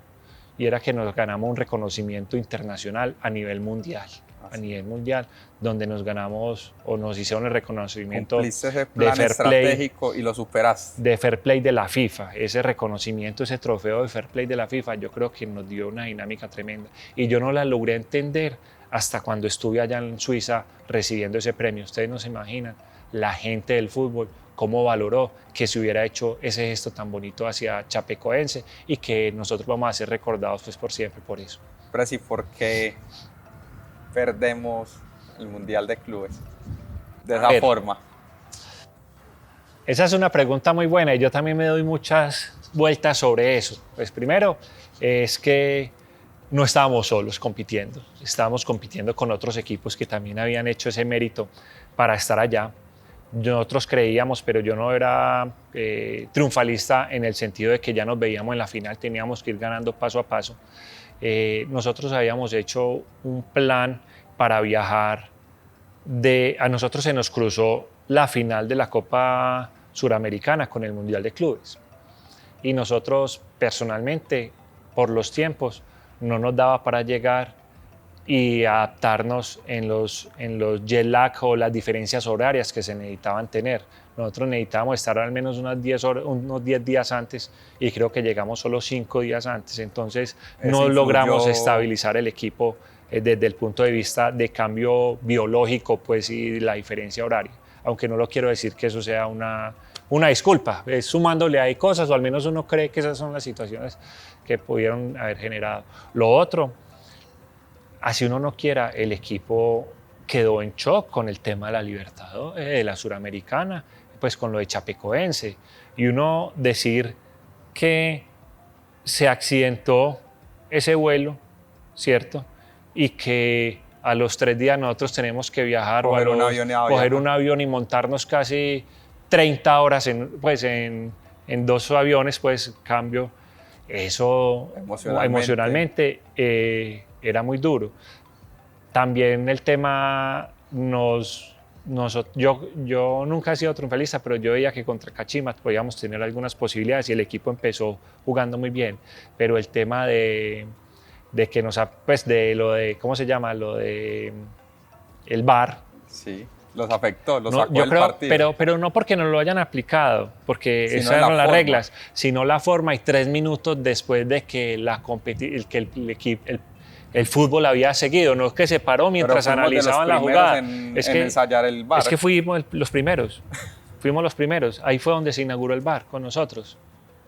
y era que nos ganamos un reconocimiento internacional a nivel mundial. A nivel mundial, donde nos ganamos o nos hicieron el reconocimiento Cumpliste ese plan de fair play estratégico y lo superaste. de fair play de la FIFA. Ese reconocimiento, ese trofeo de fair play de la FIFA, yo creo que nos dio una dinámica tremenda y yo no la logré entender hasta cuando estuve allá en Suiza recibiendo ese premio. Ustedes no se imaginan la gente del fútbol cómo valoró que se hubiera hecho ese gesto tan bonito hacia Chapecoense y que nosotros vamos a ser recordados pues por siempre por eso. Presi, ¿por qué perdemos el Mundial de Clubes de esa forma? Esa es una pregunta muy buena y yo también me doy muchas vueltas sobre eso. Pues primero es que no estábamos solos compitiendo, estábamos compitiendo con otros equipos que también habían hecho ese mérito para estar allá. Nosotros creíamos, pero yo no era triunfalista en el sentido de que ya nos veíamos en la final, teníamos que ir ganando paso a paso. Nosotros habíamos hecho un plan para viajar. A nosotros se nos cruzó la final de la Copa Suramericana con el Mundial de Clubes. Y nosotros personalmente, por los tiempos, no nos daba para llegar y adaptarnos en los jet lag o las diferencias horarias que se necesitaban tener. Nosotros necesitábamos estar al menos unos 10 días antes y creo que llegamos solo 5 días antes. Entonces no logramos estabilizar el equipo desde el punto de vista de cambio biológico pues, y la diferencia horaria. Aunque no lo quiero decir que eso sea una disculpa, es sumándole ahí cosas, o al menos uno cree que esas son las situaciones que pudieron haber generado. Lo otro, así uno no quiera, el equipo quedó en shock con el tema de la Libertadores, de la Suramericana, pues con lo de Chapecoense. Y uno decir que se accidentó ese vuelo, ¿cierto? Y que a los 3 días nosotros tenemos que viajar, coger un avión y montarnos casi 30 horas en 2 aviones, pues cambio. Eso emocionalmente era muy duro. También el tema nos yo nunca he sido triunfalista, pero yo veía que contra Cachimas podíamos tener algunas posibilidades y el equipo empezó jugando muy bien. Pero el tema de que pues de lo de, ¿cómo se llama? Lo de el VAR. Sí, los afectó, los No, sacó yo del creo, partido. pero no porque no lo hayan aplicado, porque Sino esas la eran las forma. reglas, sino la forma y 3 minutos después de que el fútbol había seguido, no es que se paró Pero mientras fuimos de los analizaban la primeros jugada. en Es que, ensayar el VAR. es que los primeros, ahí fue donde se inauguró el VAR con nosotros.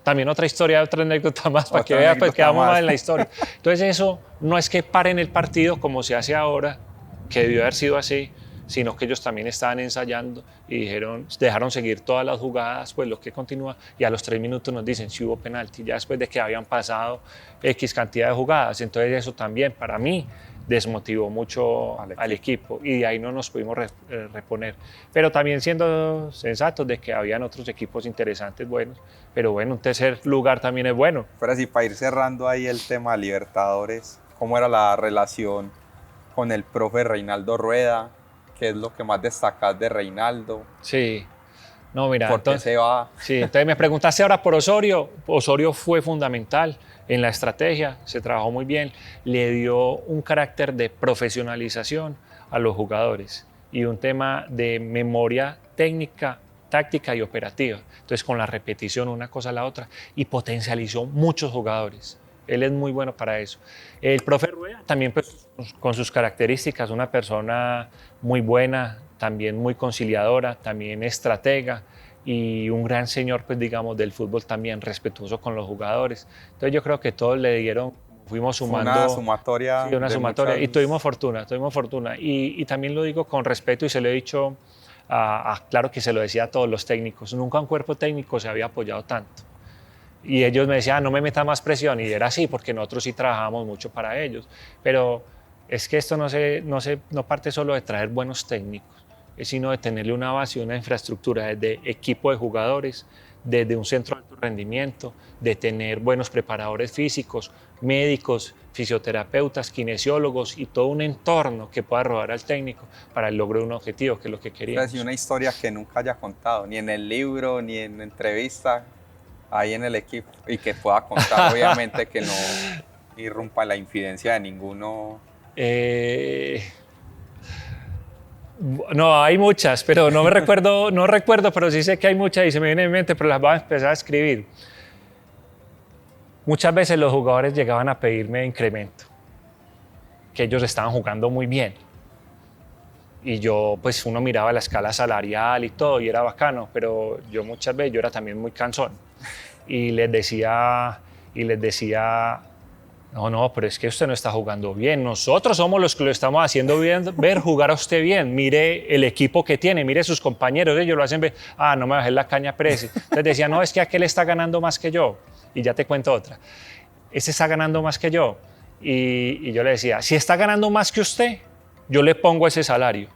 También otra historia, otra anécdota más para que vean, pues quedamos más en la historia. Entonces eso no es que paren el partido como se hace ahora, que debió haber sido así, sino que ellos también estaban ensayando y dejaron seguir todas las jugadas, pues lo que continúa, y a los 3 minutos nos dicen si hubo penalti, ya después de que habían pasado X cantidad de jugadas. Entonces eso también para mí desmotivó mucho al equipo y de ahí no nos pudimos reponer. Pero también siendo sensatos de que habían otros equipos interesantes, buenos, pero bueno, un tercer lugar también es bueno. Pero así para ir cerrando ahí el tema de Libertadores, ¿cómo era la relación con el profe Reinaldo Rueda? ¿Qué es lo que más destacás de Reinaldo? Sí, no, mira, ¿Por qué se va? Sí, entonces me preguntaste ahora por Osorio. Osorio fue fundamental en la estrategia, se trabajó muy bien, le dio un carácter de profesionalización a los jugadores y un tema de memoria técnica, táctica y operativa. Entonces con la repetición una cosa a la otra y potencializó muchos jugadores. Él es muy bueno para eso. El profe Rueda también pues, con sus características, una persona muy buena, también muy conciliadora, también estratega y un gran señor, pues digamos, del fútbol también, respetuoso con los jugadores. Entonces yo creo que todos le dieron, fuimos sumando. Una sumatoria. Sí, una sumatoria y tuvimos fortuna. Y también lo digo con respeto y se lo he dicho, claro que se lo decía a todos los técnicos, nunca un cuerpo técnico se había apoyado tanto. Y ellos me decían, no me meta más presión, y era así, porque nosotros sí trabajamos mucho para ellos. Pero es que esto no parte solo de traer buenos técnicos, sino de tenerle una base y una infraestructura desde equipo de jugadores, desde un centro de alto rendimiento, de tener buenos preparadores físicos, médicos, fisioterapeutas, kinesiólogos y todo un entorno que pueda rodear al técnico para el logro de un objetivo, que es lo que queríamos. Y una historia que nunca haya contado, ni en el libro, ni en entrevista, ahí en el equipo, y que pueda contar, obviamente, que no irrumpa la infidencia de ninguno. No, hay muchas, pero no recuerdo, pero sí sé que hay muchas y se me vienen en mente, pero las voy a empezar a escribir. Muchas veces los jugadores llegaban a pedirme incremento, que ellos estaban jugando muy bien. Y yo, pues uno miraba la escala salarial y todo, y era bacano, pero yo muchas veces, yo era también muy cansón. Y les decía, no, pero es que usted no está jugando bien. Nosotros somos los que lo estamos haciendo bien, ver jugar a usted bien. Mire el equipo que tiene, mire sus compañeros, ellos lo hacen ver. No me bajé la caña, Presi. Entonces decía, no, es que aquel está ganando más que yo. Y ya te cuento otra. Este está ganando más que yo. Y yo le decía, si está ganando más que usted, yo le pongo ese salario.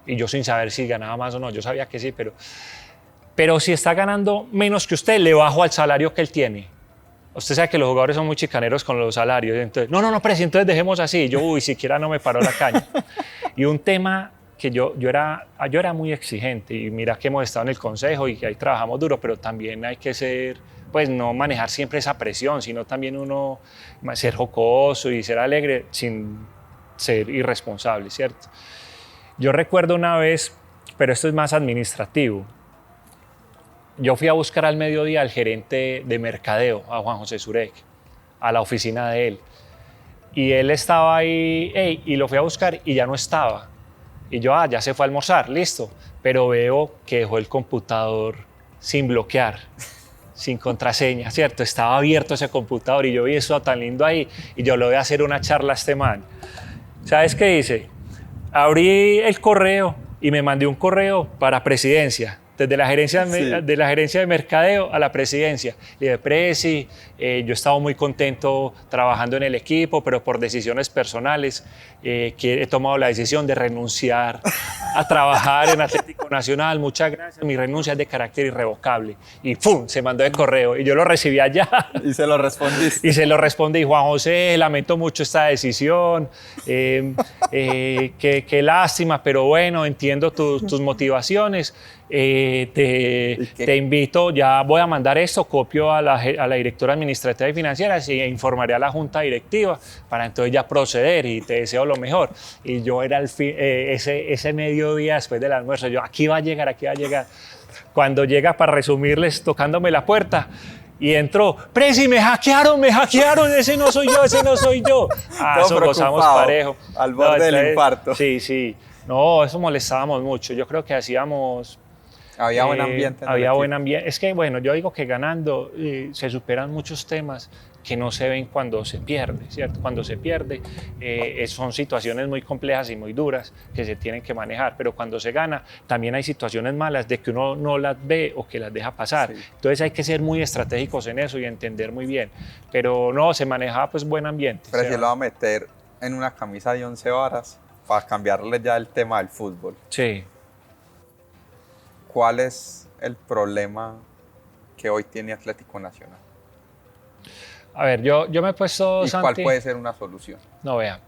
Y yo sin saber si ganaba más o no, yo sabía que sí, pero si está ganando menos que usted, le bajo al salario que él tiene. Usted sabe que los jugadores son muy chicaneros con los salarios. Entonces, no, pero si entonces dejemos así. Yo, siquiera no me paró la caña. Y un tema que yo era muy exigente. Y mira que hemos estado en el consejo y que ahí trabajamos duro, pero también hay que ser, pues no manejar siempre esa presión, sino también uno ser jocoso y ser alegre sin ser irresponsable, ¿cierto? Yo recuerdo una vez, pero esto es más administrativo. Yo fui a buscar al mediodía al gerente de mercadeo, a Juan José Zurek, a la oficina de él. Y él estaba ahí, y lo fui a buscar y ya no estaba. Y yo, ya se fue a almorzar, listo. Pero veo que dejó el computador sin bloquear, sin contraseña, ¿cierto? Estaba abierto ese computador y yo vi eso tan lindo ahí. Y yo le voy a hacer una charla a este man. ¿Sabes qué hice? Abrí el correo y me mandé un correo para presidencia. Desde la gerencia, de la gerencia de mercadeo a la presidencia. Le dije, Presi, yo he estado muy contento trabajando en el equipo, pero por decisiones personales he tomado la decisión de renunciar a trabajar en Atlético Nacional, muchas gracias, mi renuncia es de carácter irrevocable. Y ¡pum! Se mandó el correo y yo lo recibí allá. Y se lo respondiste. Y se lo respondí, Juan José, lamento mucho esta decisión, qué lástima, pero bueno, entiendo tus motivaciones. Te invito, ya voy a mandar esto, copio a la directora administrativa y financiera y informaré a la junta directiva para entonces ya proceder y te deseo lo mejor. Y yo era ese mediodía después del almuerzo, yo aquí va a llegar, aquí va a llegar. Cuando llega, para resumirles, tocándome la puerta, y entró, Presi, me hackearon, ese no soy yo, ese no soy yo. Eso gozamos parejo. Al borde del infarto. Sí. No, eso molestábamos mucho. Yo creo que hacíamos... Había buen ambiente. Había buen ambiente. Es que, bueno, yo digo que ganando se superan muchos temas que no se ven cuando se pierde, ¿cierto? Cuando se pierde son situaciones muy complejas y muy duras que se tienen que manejar, pero cuando se gana también hay situaciones malas de que uno no las ve o que las deja pasar. Sí. Entonces hay que ser muy estratégicos en eso y entender muy bien. Pero no, se manejaba pues buen ambiente. Pero si lo va a meter en una camisa de 11 varas para cambiarle ya el tema del fútbol. Sí. ¿Cuál es el problema que hoy tiene Atlético Nacional? A ver, yo me he puesto, ¿Y Santi, cuál puede ser una solución? No, vea.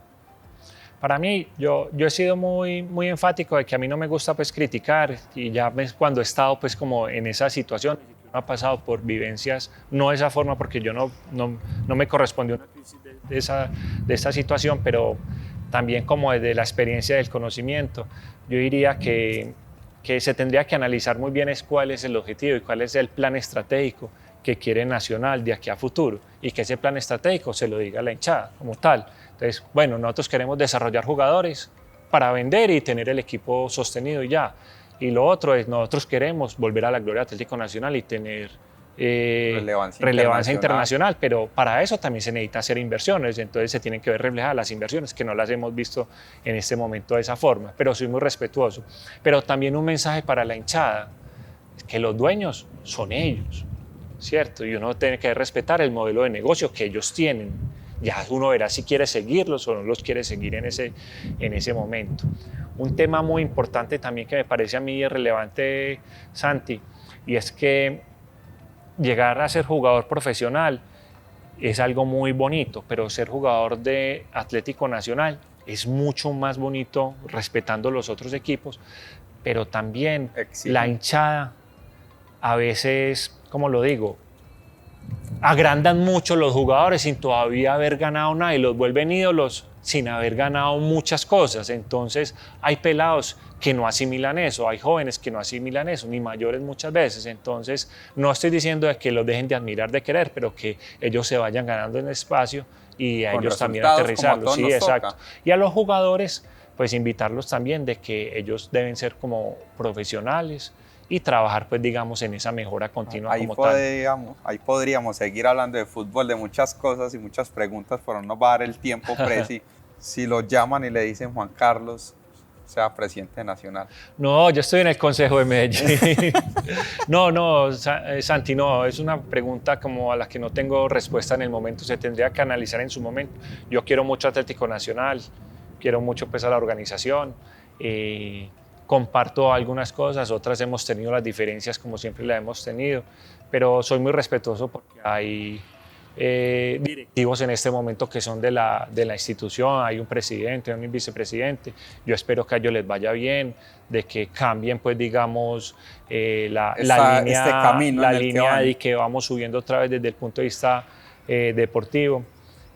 Para mí, yo he sido muy enfático de que a mí no me gusta pues criticar y ya cuando he estado pues como en esa situación, uno ha pasado por vivencias, no de esa forma porque yo no me correspondió una crisis de esa situación, pero también como desde la experiencia del conocimiento, yo diría que se tendría que analizar muy bien cuál es el objetivo y cuál es el plan estratégico que quiere Nacional de aquí a futuro y que ese plan estratégico se lo diga a la hinchada como tal. Entonces, bueno, nosotros queremos desarrollar jugadores para vender y tener el equipo sostenido y ya. Y lo otro es, nosotros queremos volver a la gloria Atlético Nacional y tener relevancia internacional, pero para eso también se necesita hacer inversiones, entonces se tienen que ver reflejadas las inversiones, que no las hemos visto en este momento de esa forma, pero soy muy respetuoso. Pero también un mensaje para la hinchada, que los dueños son ellos, ¿cierto? Y uno tiene que respetar el modelo de negocio que ellos tienen. Ya uno verá si quiere seguirlos o no los quiere seguir en ese momento. Un tema muy importante también que me parece a mí relevante, Santi, y es que llegar a ser jugador profesional es algo muy bonito, pero ser jugador de Atlético Nacional es mucho más bonito respetando los otros equipos, pero también la hinchada a veces, como lo digo, agrandan mucho los jugadores sin todavía haber ganado nada y los vuelven ídolos sin haber ganado muchas cosas. Entonces hay pelados que no asimilan eso, hay jóvenes que no asimilan eso, ni mayores muchas veces. Entonces no estoy diciendo de que los dejen de admirar, de querer, pero que ellos se vayan ganando en espacio y a ellos también aterrizarlos. Sí, exacto. Y a los jugadores, pues invitarlos también de que ellos deben ser como profesionales y trabajar, pues digamos, en esa mejora continua ahí podríamos seguir hablando de fútbol, de muchas cosas y muchas preguntas, pero no nos va a dar el tiempo, Presi. Si lo llaman y le dicen Juan Carlos, sea presidente nacional. No, yo estoy en el Consejo de Medellín. No, Santi, no, es una pregunta como a la que no tengo respuesta en el momento, se tendría que analizar en su momento. Yo quiero mucho Atlético Nacional, quiero mucho pues a la organización, comparto algunas cosas, otras hemos tenido las diferencias como siempre las hemos tenido, pero soy muy respetuoso porque hay directivos en este momento que son de la institución, hay un presidente, hay un vicepresidente, yo espero que a ellos les vaya bien, de que cambien pues digamos la línea de que vamos subiendo otra vez desde el punto de vista deportivo.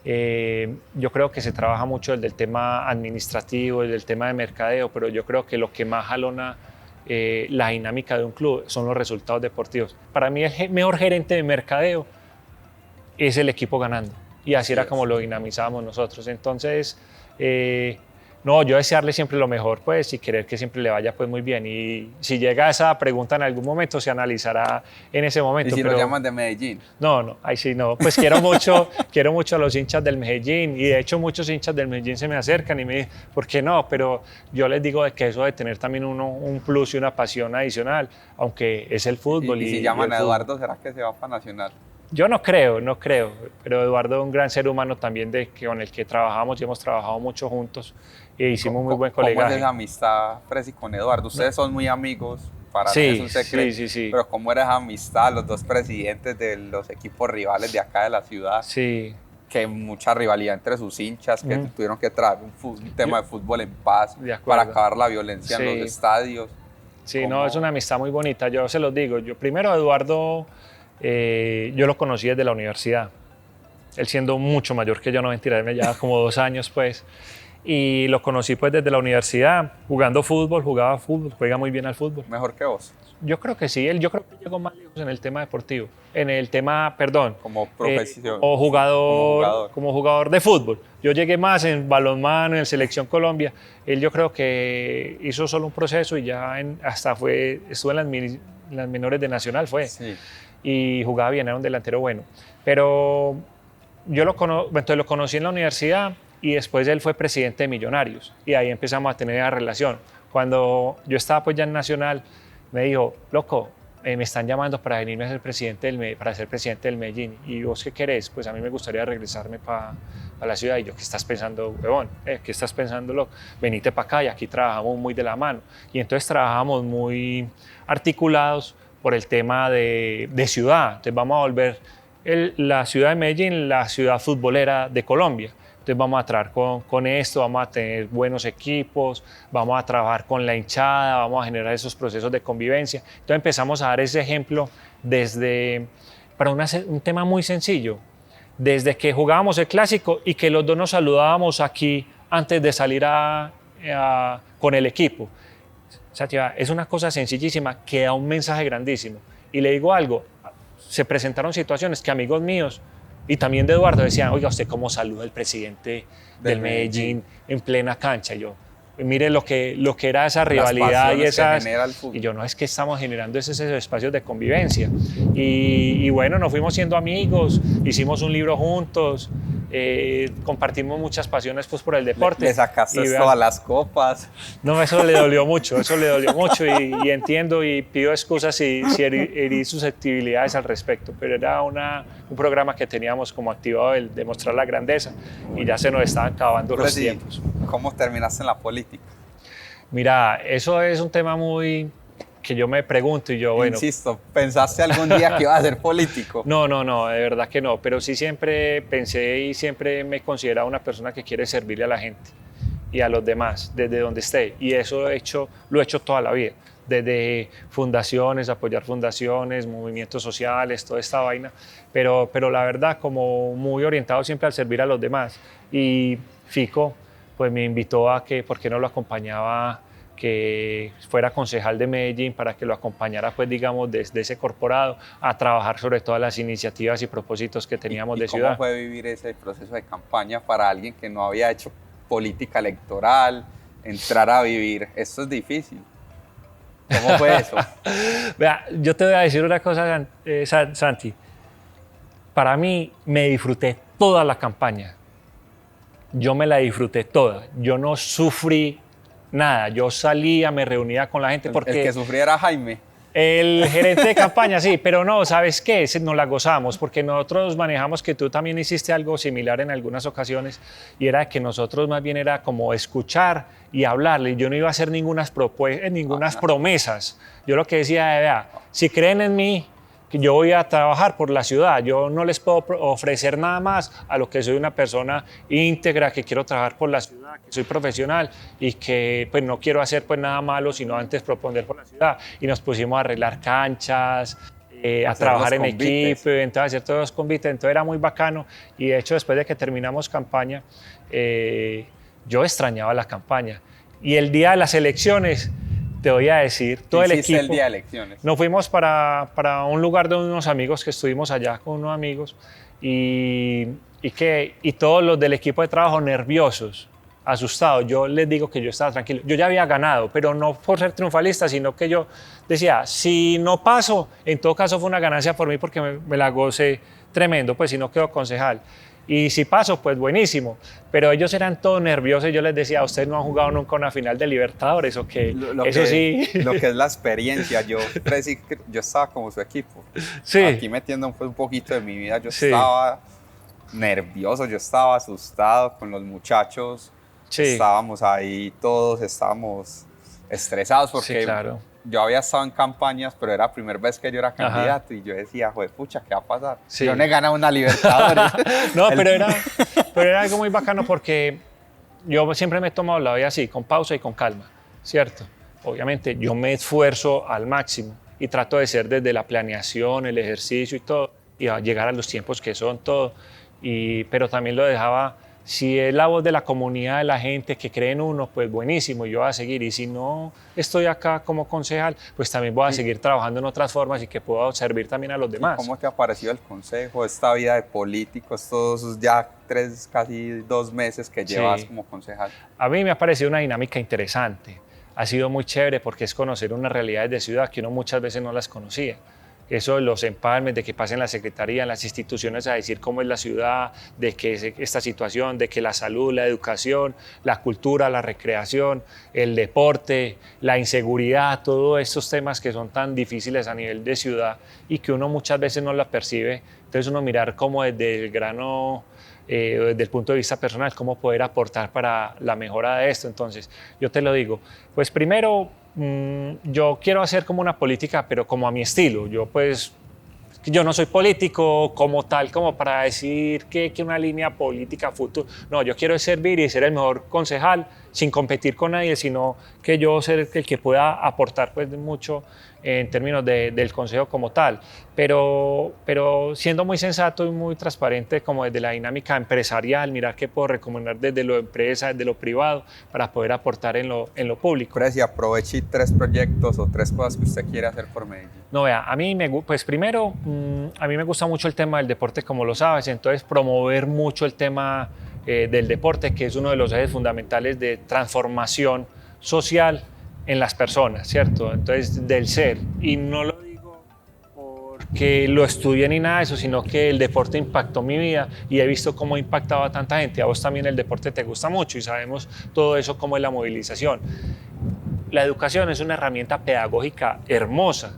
Yo creo que se trabaja mucho desde el tema administrativo, desde el tema de mercadeo, pero yo creo que lo que más jalona la dinámica de un club son los resultados deportivos. Para mí el mejor gerente de mercadeo es el equipo ganando, y así era como lo dinamizábamos nosotros. Entonces, no, yo desearle siempre lo mejor, pues, y querer que siempre le vaya pues muy bien. Y si llega esa pregunta en algún momento, se analizará en ese momento. ¿Y si lo llaman de Medellín? No, ahí sí no. Pues quiero mucho a los hinchas del Medellín, y de hecho muchos hinchas del Medellín se me acercan y me dicen, ¿por qué no? Pero yo les digo de que eso de tener también un plus y una pasión adicional, aunque es el fútbol. ¿Y si llaman a Eduardo, será que se va para Nacional? Yo no creo, no creo, pero Eduardo es un gran ser humano también con el que trabajamos y hemos trabajado mucho juntos e hicimos muy buen ¿Cómo colegaje. es esa amistad, Presi, con Eduardo? Ustedes son muy amigos, para mí es un secreto, sí. pero ¿cómo era esa amistad, los dos presidentes de los equipos rivales de acá de la ciudad? Sí. Que mucha rivalidad entre sus hinchas, que tuvieron que traer un tema de fútbol en paz para acabar la violencia en los estadios. Sí, no, es una amistad muy bonita, yo se los digo. Yo primero, Eduardo, yo lo conocí desde la universidad. Él siendo mucho mayor que yo, no mentira, él me llevaba como 2 años, pues. Y lo conocí pues desde la universidad, jugando fútbol, jugaba fútbol, juega muy bien al fútbol. ¿Mejor que vos? Yo creo que sí, yo creo que llegó más lejos en el tema deportivo, en el tema, perdón, como profesión, como jugador de fútbol. Yo llegué más en balonmano, en Selección Colombia. Él yo creo que hizo solo un proceso y ya estuvo en las menores de Nacional, sí. Y jugaba bien, era un delantero bueno. Pero yo entonces lo conocí en la universidad y después él fue presidente de Millonarios y ahí empezamos a tener esa relación. Cuando yo estaba pues ya en Nacional, me dijo, loco, me están llamando para venirme a ser para ser presidente del Medellín. ¿Y vos qué querés? Pues a mí me gustaría regresarme para la ciudad. Y yo, ¿qué estás pensando, huevón? ¿Qué estás pensando, loco? Venite para acá y aquí trabajamos muy de la mano. Y entonces trabajamos muy articulados por el tema de ciudad. Entonces vamos a volver la ciudad de Medellín la ciudad futbolera de Colombia. Entonces vamos a trabajar con esto, vamos a tener buenos equipos, vamos a trabajar con la hinchada, vamos a generar esos procesos de convivencia. Entonces empezamos a dar ese ejemplo para un tema muy sencillo, desde que jugábamos el clásico y que los dos nos saludábamos aquí antes de salir con el equipo. Sativa, es una cosa sencillísima que da un mensaje grandísimo. Y le digo algo, se presentaron situaciones que amigos míos y también de Eduardo decían, oiga, ¿usted cómo saluda al presidente del Medellín en plena cancha? Y yo, mire lo que era esa rivalidad y yo, no, es que estamos generando esos espacios de convivencia. Y bueno, nos fuimos siendo amigos, hicimos un libro juntos, compartimos muchas pasiones pues, por el deporte. Le sacaste todas las copas. No, eso le dolió mucho y entiendo y pido excusas si herí susceptibilidades al respecto, pero era un programa que teníamos como activado el de mostrar la grandeza y ya se nos estaban acabando los tiempos. ¿Cómo terminaste en la política? Mira, eso es un tema muy que yo me pregunto y yo, bueno... Insisto, ¿pensaste algún día que ibas a ser político? No, de verdad que no, pero sí siempre pensé y siempre me he considerado una persona que quiere servirle a la gente y a los demás, desde donde esté, y eso lo he hecho toda la vida, desde fundaciones, apoyar fundaciones, movimientos sociales, toda esta vaina, pero la verdad como muy orientado siempre al servir a los demás, y Fico pues me invitó a que, ¿por qué no lo acompañaba? Que fuera concejal de Medellín para que lo acompañara, pues digamos, desde ese corporado a trabajar sobre todas las iniciativas y propósitos que teníamos de ciudad. ¿Cómo fue vivir ese proceso de campaña para alguien que no había hecho política electoral, entrar a vivir? Esto es difícil. ¿Cómo fue eso? Vea, yo te voy a decir una cosa, Santi. Para mí, me disfruté toda la campaña. Yo me la disfruté toda. Yo no sufrí nada, yo salía, me reunía con la gente porque... El que sufría era Jaime. El gerente de campaña, sí, pero no, ¿sabes qué? Nos la gozamos porque nosotros manejamos que tú también hiciste algo similar en algunas ocasiones y era que nosotros más bien era como escuchar y hablarle. Yo no iba a hacer ninguna promesas. Yo lo que decía, vea, si creen en mí, que yo voy a trabajar por la ciudad, yo no les puedo ofrecer nada más a lo que soy una persona íntegra, que quiero trabajar por la ciudad, que soy profesional y que pues no quiero hacer pues nada malo, sino antes proponer por la ciudad. Y nos pusimos a arreglar canchas, a trabajar en equipo, entonces a hacer todos los convites, entonces era muy bacano y de hecho después de que terminamos campaña, yo extrañaba la campaña y el día de las elecciones, te voy a decir, todo el equipo. El día de elecciones? Nos fuimos para un lugar de unos amigos que estuvimos allá con unos amigos y todos los del equipo de trabajo nerviosos, asustados. Yo les digo que yo estaba tranquilo. Yo ya había ganado, pero no por ser triunfalista, sino que yo decía, si no paso, en todo caso fue una ganancia por mí porque me la gocé tremendo, pues si no quedo concejal. Y si paso, pues buenísimo. Pero ellos eran todos nerviosos y yo les decía, ¿ustedes no han jugado nunca una final de Libertadores o qué? Eso sí. Lo que es la experiencia. Yo estaba como su equipo. Sí. Aquí metiendo un poquito de mi vida, yo estaba nervioso, yo estaba asustado con los muchachos. Sí. Estábamos ahí todos, estábamos estresados porque yo había estado en campañas, pero era la primera vez que yo era candidato. Y yo decía, joder, pucha, ¿qué va a pasar? Sí. Yo no he ganado una Libertadores. No, pero era algo muy bacano porque yo siempre me he tomado la vida así, con pausa y con calma, ¿cierto? Obviamente yo me esfuerzo al máximo y trato de ser desde la planeación, el ejercicio y todo, y a llegar a los tiempos que son todo. Pero también lo dejaba, si es la voz de la comunidad, de la gente que cree en uno, pues buenísimo, yo voy a seguir. Y si no estoy acá como concejal, pues también voy a seguir trabajando en otras formas y que pueda servir también a los demás. ¿Cómo te ha parecido el consejo, esta vida de político, estos ya casi 2 meses que llevas como concejal? A mí me ha parecido una dinámica interesante. Ha sido muy chévere porque es conocer unas realidades de ciudad que uno muchas veces no las conocía. Eso de los empalmes, de que pasen la secretaría, en las instituciones a decir cómo es la ciudad, de que esta situación, de que la salud, la educación, la cultura, la recreación, el deporte, la inseguridad, todos estos temas que son tan difíciles a nivel de ciudad y que uno muchas veces no las percibe. Entonces uno mirar cómo desde el grano, desde el punto de vista personal, cómo poder aportar para la mejora de esto. Entonces yo te lo digo, pues primero, yo quiero hacer como una política, pero como a mi estilo. Yo no soy político como tal, como para decir que una línea política futuro. No, yo quiero servir y ser el mejor concejal sin competir con nadie, sino que yo ser el que pueda aportar pues mucho en términos del consejo como tal, pero siendo muy sensato y muy transparente como desde la dinámica empresarial, mirar qué puedo recomendar desde lo empresa, desde lo privado, para poder aportar en lo público. Presi, aproveche 3 proyectos o 3 cosas que usted quiere hacer por Medellín. No, vea, pues primero, a mí me gusta mucho el tema del deporte, como lo sabes, entonces promover mucho el tema del deporte, que es uno de los ejes fundamentales de transformación social en las personas, ¿cierto? Entonces, del ser. Y no lo digo porque lo estudié ni nada de eso, sino que el deporte impactó mi vida y he visto cómo ha impactado a tanta gente. A vos también el deporte te gusta mucho y sabemos todo eso, cómo es la movilización. La educación es una herramienta pedagógica hermosa,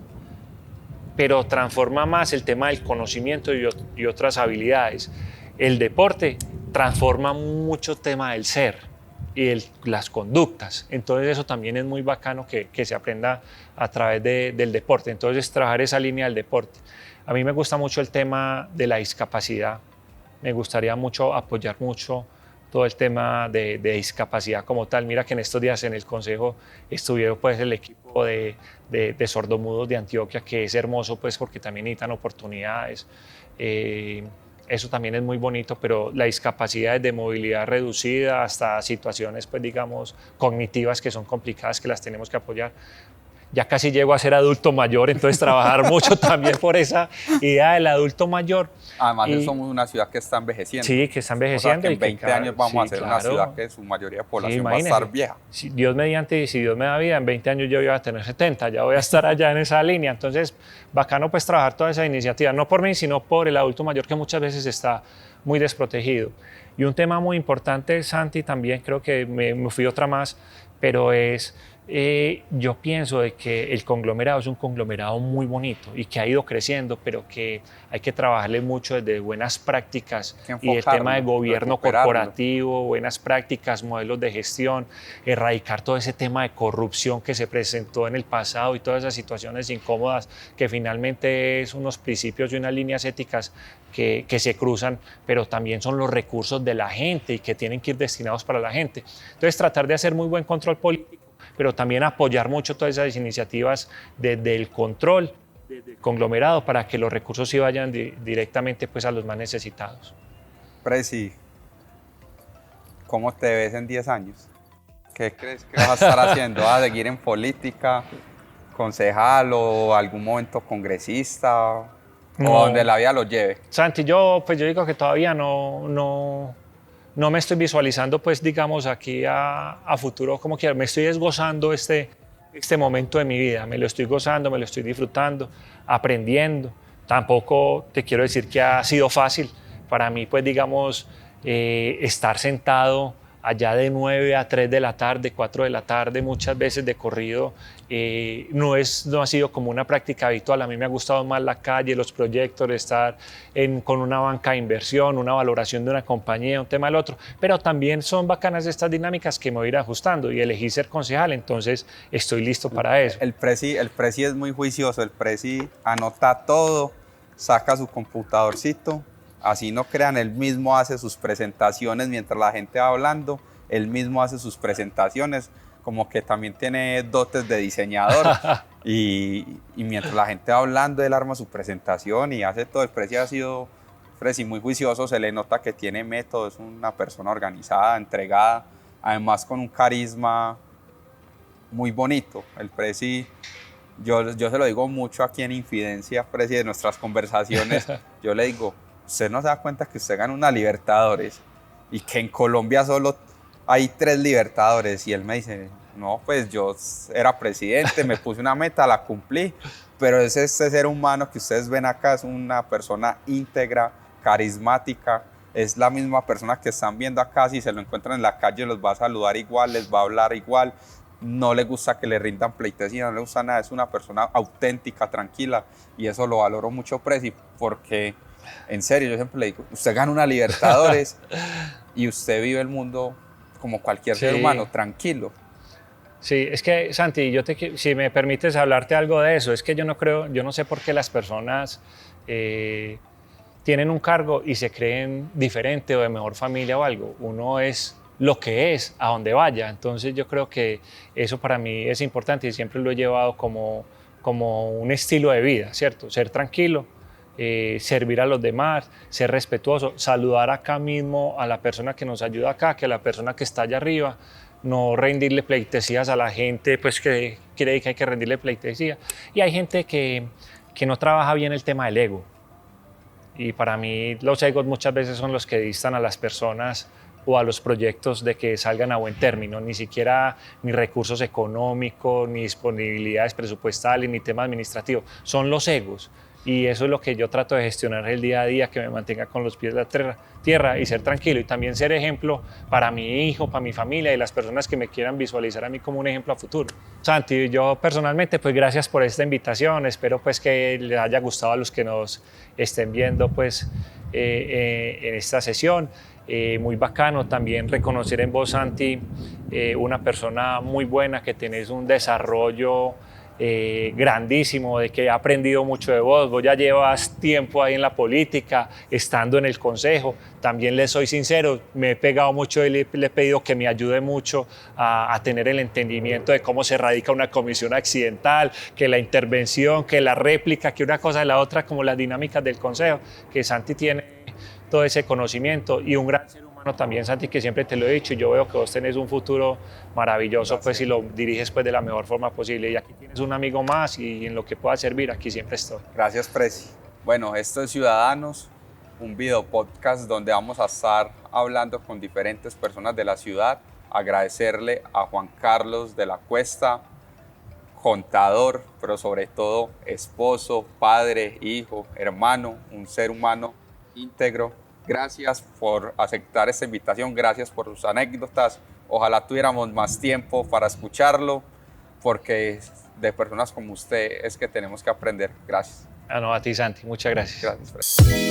pero transforma más el tema del conocimiento y otras habilidades. El deporte transforma mucho tema del ser y las conductas. Entonces eso también es muy bacano que se aprenda a través del deporte. Entonces trabajar esa línea del deporte. A mí me gusta mucho el tema de la discapacidad. Me gustaría mucho apoyar mucho todo el tema de discapacidad como tal. Mira que en estos días en el Consejo estuvieron pues el equipo de sordomudos de Antioquia, que es hermoso pues porque también necesitan oportunidades. Eso también es muy bonito, pero la discapacidad es de movilidad reducida hasta situaciones, pues digamos, cognitivas que son complicadas, que las tenemos que apoyar. Ya casi llego a ser adulto mayor, entonces trabajar mucho también por esa idea del adulto mayor. Además, somos una ciudad que está envejeciendo. Sí, que está envejeciendo. O sea, que en 20 años vamos a ser una ciudad que su mayoría de población va a estar vieja. Si Dios mediante, si Dios me da vida, en 20 años yo voy a tener 70, ya voy a estar allá en esa línea. Entonces, bacano pues trabajar toda esa iniciativa, no por mí, sino por el adulto mayor que muchas veces está muy desprotegido. Y un tema muy importante, Santi, también creo que me fui otra más, pero es... yo pienso de que el conglomerado es un conglomerado muy bonito y que ha ido creciendo, pero que hay que trabajarle mucho desde buenas prácticas y el tema de gobierno corporativo, buenas prácticas, modelos de gestión, erradicar todo ese tema de corrupción que se presentó en el pasado y todas esas situaciones incómodas que finalmente es unos principios y unas líneas éticas que se cruzan, pero también son los recursos de la gente y que tienen que ir destinados para la gente. Entonces tratar de hacer muy buen control político, pero también apoyar mucho todas esas iniciativas desde el control del conglomerado para que los recursos sí vayan directamente pues, a los más necesitados. Presi, ¿cómo te ves en 10 años? ¿Qué crees que vas a estar haciendo? ¿Vas a seguir en política, concejal o algún momento congresista? No. ¿O donde la vida lo lleve? Santi, yo digo que todavía no me estoy visualizando, pues, digamos, aquí a futuro como quiera. Me estoy desgozando este momento de mi vida. Me lo estoy gozando, me lo estoy disfrutando, aprendiendo. Tampoco te quiero decir que ha sido fácil, Para mí, pues digamos, estar sentado allá de 9 a 3 de la tarde, 4 de la tarde, muchas veces de corrido, no ha sido como una práctica habitual. A mí me ha gustado más la calle, los proyectos, estar con una banca de inversión, una valoración de una compañía, un tema del otro, pero también son bacanas estas dinámicas que me voy a ir ajustando y elegí ser concejal, entonces estoy listo para eso. El presi es muy juicioso, el presi anota todo, saca su computadorcito. Así no crean, él mismo hace sus presentaciones mientras la gente va hablando, él mismo hace sus presentaciones, como que también tiene dotes de diseñador y mientras la gente va hablando, él arma su presentación y hace todo. El Presi ha sido muy juicioso, se le nota que tiene método, es una persona organizada, entregada, además con un carisma muy bonito. El Presi, yo se lo digo mucho aquí en Infidencia, Presi, de nuestras conversaciones, yo le digo, usted no se da cuenta que usted gana una Libertadores y que en Colombia solo hay 3 Libertadores. Y él me dice, no, pues yo era presidente, me puse una meta, la cumplí, pero ese ser humano que ustedes ven acá es una persona íntegra, carismática, es la misma persona que están viendo acá. Si se lo encuentran en la calle los va a saludar igual, les va a hablar igual, no le gusta que le rindan pleitesía, no le gusta nada, es una persona auténtica, tranquila, y eso lo valoro mucho, Presi, porque en serio, yo siempre le digo, usted gana una Libertadores y usted vive el mundo como cualquier ser humano, tranquilo. Sí, es que, Santi, si me permites hablarte algo de eso, es que yo no sé por qué las personas tienen un cargo y se creen diferente o de mejor familia o algo. Uno es lo que es, a donde vaya. Entonces yo creo que eso para mí es importante y siempre lo he llevado como un estilo de vida, ¿cierto? Ser tranquilo, servir a los demás, ser respetuoso, saludar acá mismo a la persona que nos ayuda acá, que a la persona que está allá arriba, no rendirle pleitesías a la gente pues que cree que hay que rendirle pleitesía. Y hay gente que no trabaja bien el tema del ego. Y para mí los egos muchas veces son los que distan a las personas o a los proyectos de que salgan a buen término, ni siquiera ni recursos económicos, ni disponibilidades presupuestales, ni tema administrativo, son los egos. Y eso es lo que yo trato de gestionar el día a día, que me mantenga con los pies en la tierra y ser tranquilo y también ser ejemplo para mi hijo, para mi familia y las personas que me quieran visualizar a mí como un ejemplo a futuro. Santi, yo personalmente pues gracias por esta invitación, espero pues que les haya gustado a los que nos estén viendo pues en esta sesión. Muy bacano también reconocer en vos, Santi, una persona muy buena, que tenés un desarrollo grandísimo, de que he aprendido mucho de vos. Vos ya llevas tiempo ahí en la política, estando en el consejo. También les soy sincero, me he pegado mucho y le he pedido que me ayude mucho a tener el entendimiento de cómo se radica una comisión accidental, que la intervención, que la réplica, que una cosa de la otra, como las dinámicas del consejo, que Santi tiene todo ese conocimiento y un gran ser humano también, Santi, que siempre te lo he dicho, y yo veo que vos tenés un futuro maravilloso. Gracias. Pues si lo diriges pues de la mejor forma posible, y aquí tienes un amigo más y en lo que pueda servir, aquí siempre estoy. Gracias, Presi. Bueno, esto es Ciudadanos, un video podcast donde vamos a estar hablando con diferentes personas de la ciudad. Agradecerle a Juan Carlos de la Cuesta, contador, pero sobre todo esposo, padre, hijo, hermano, un ser humano íntegro. Gracias por aceptar esta invitación, gracias por sus anécdotas. Ojalá tuviéramos más tiempo para escucharlo, porque de personas como usted es que tenemos que aprender. Gracias. No, a ti, Santi, muchas gracias. Gracias, Fred.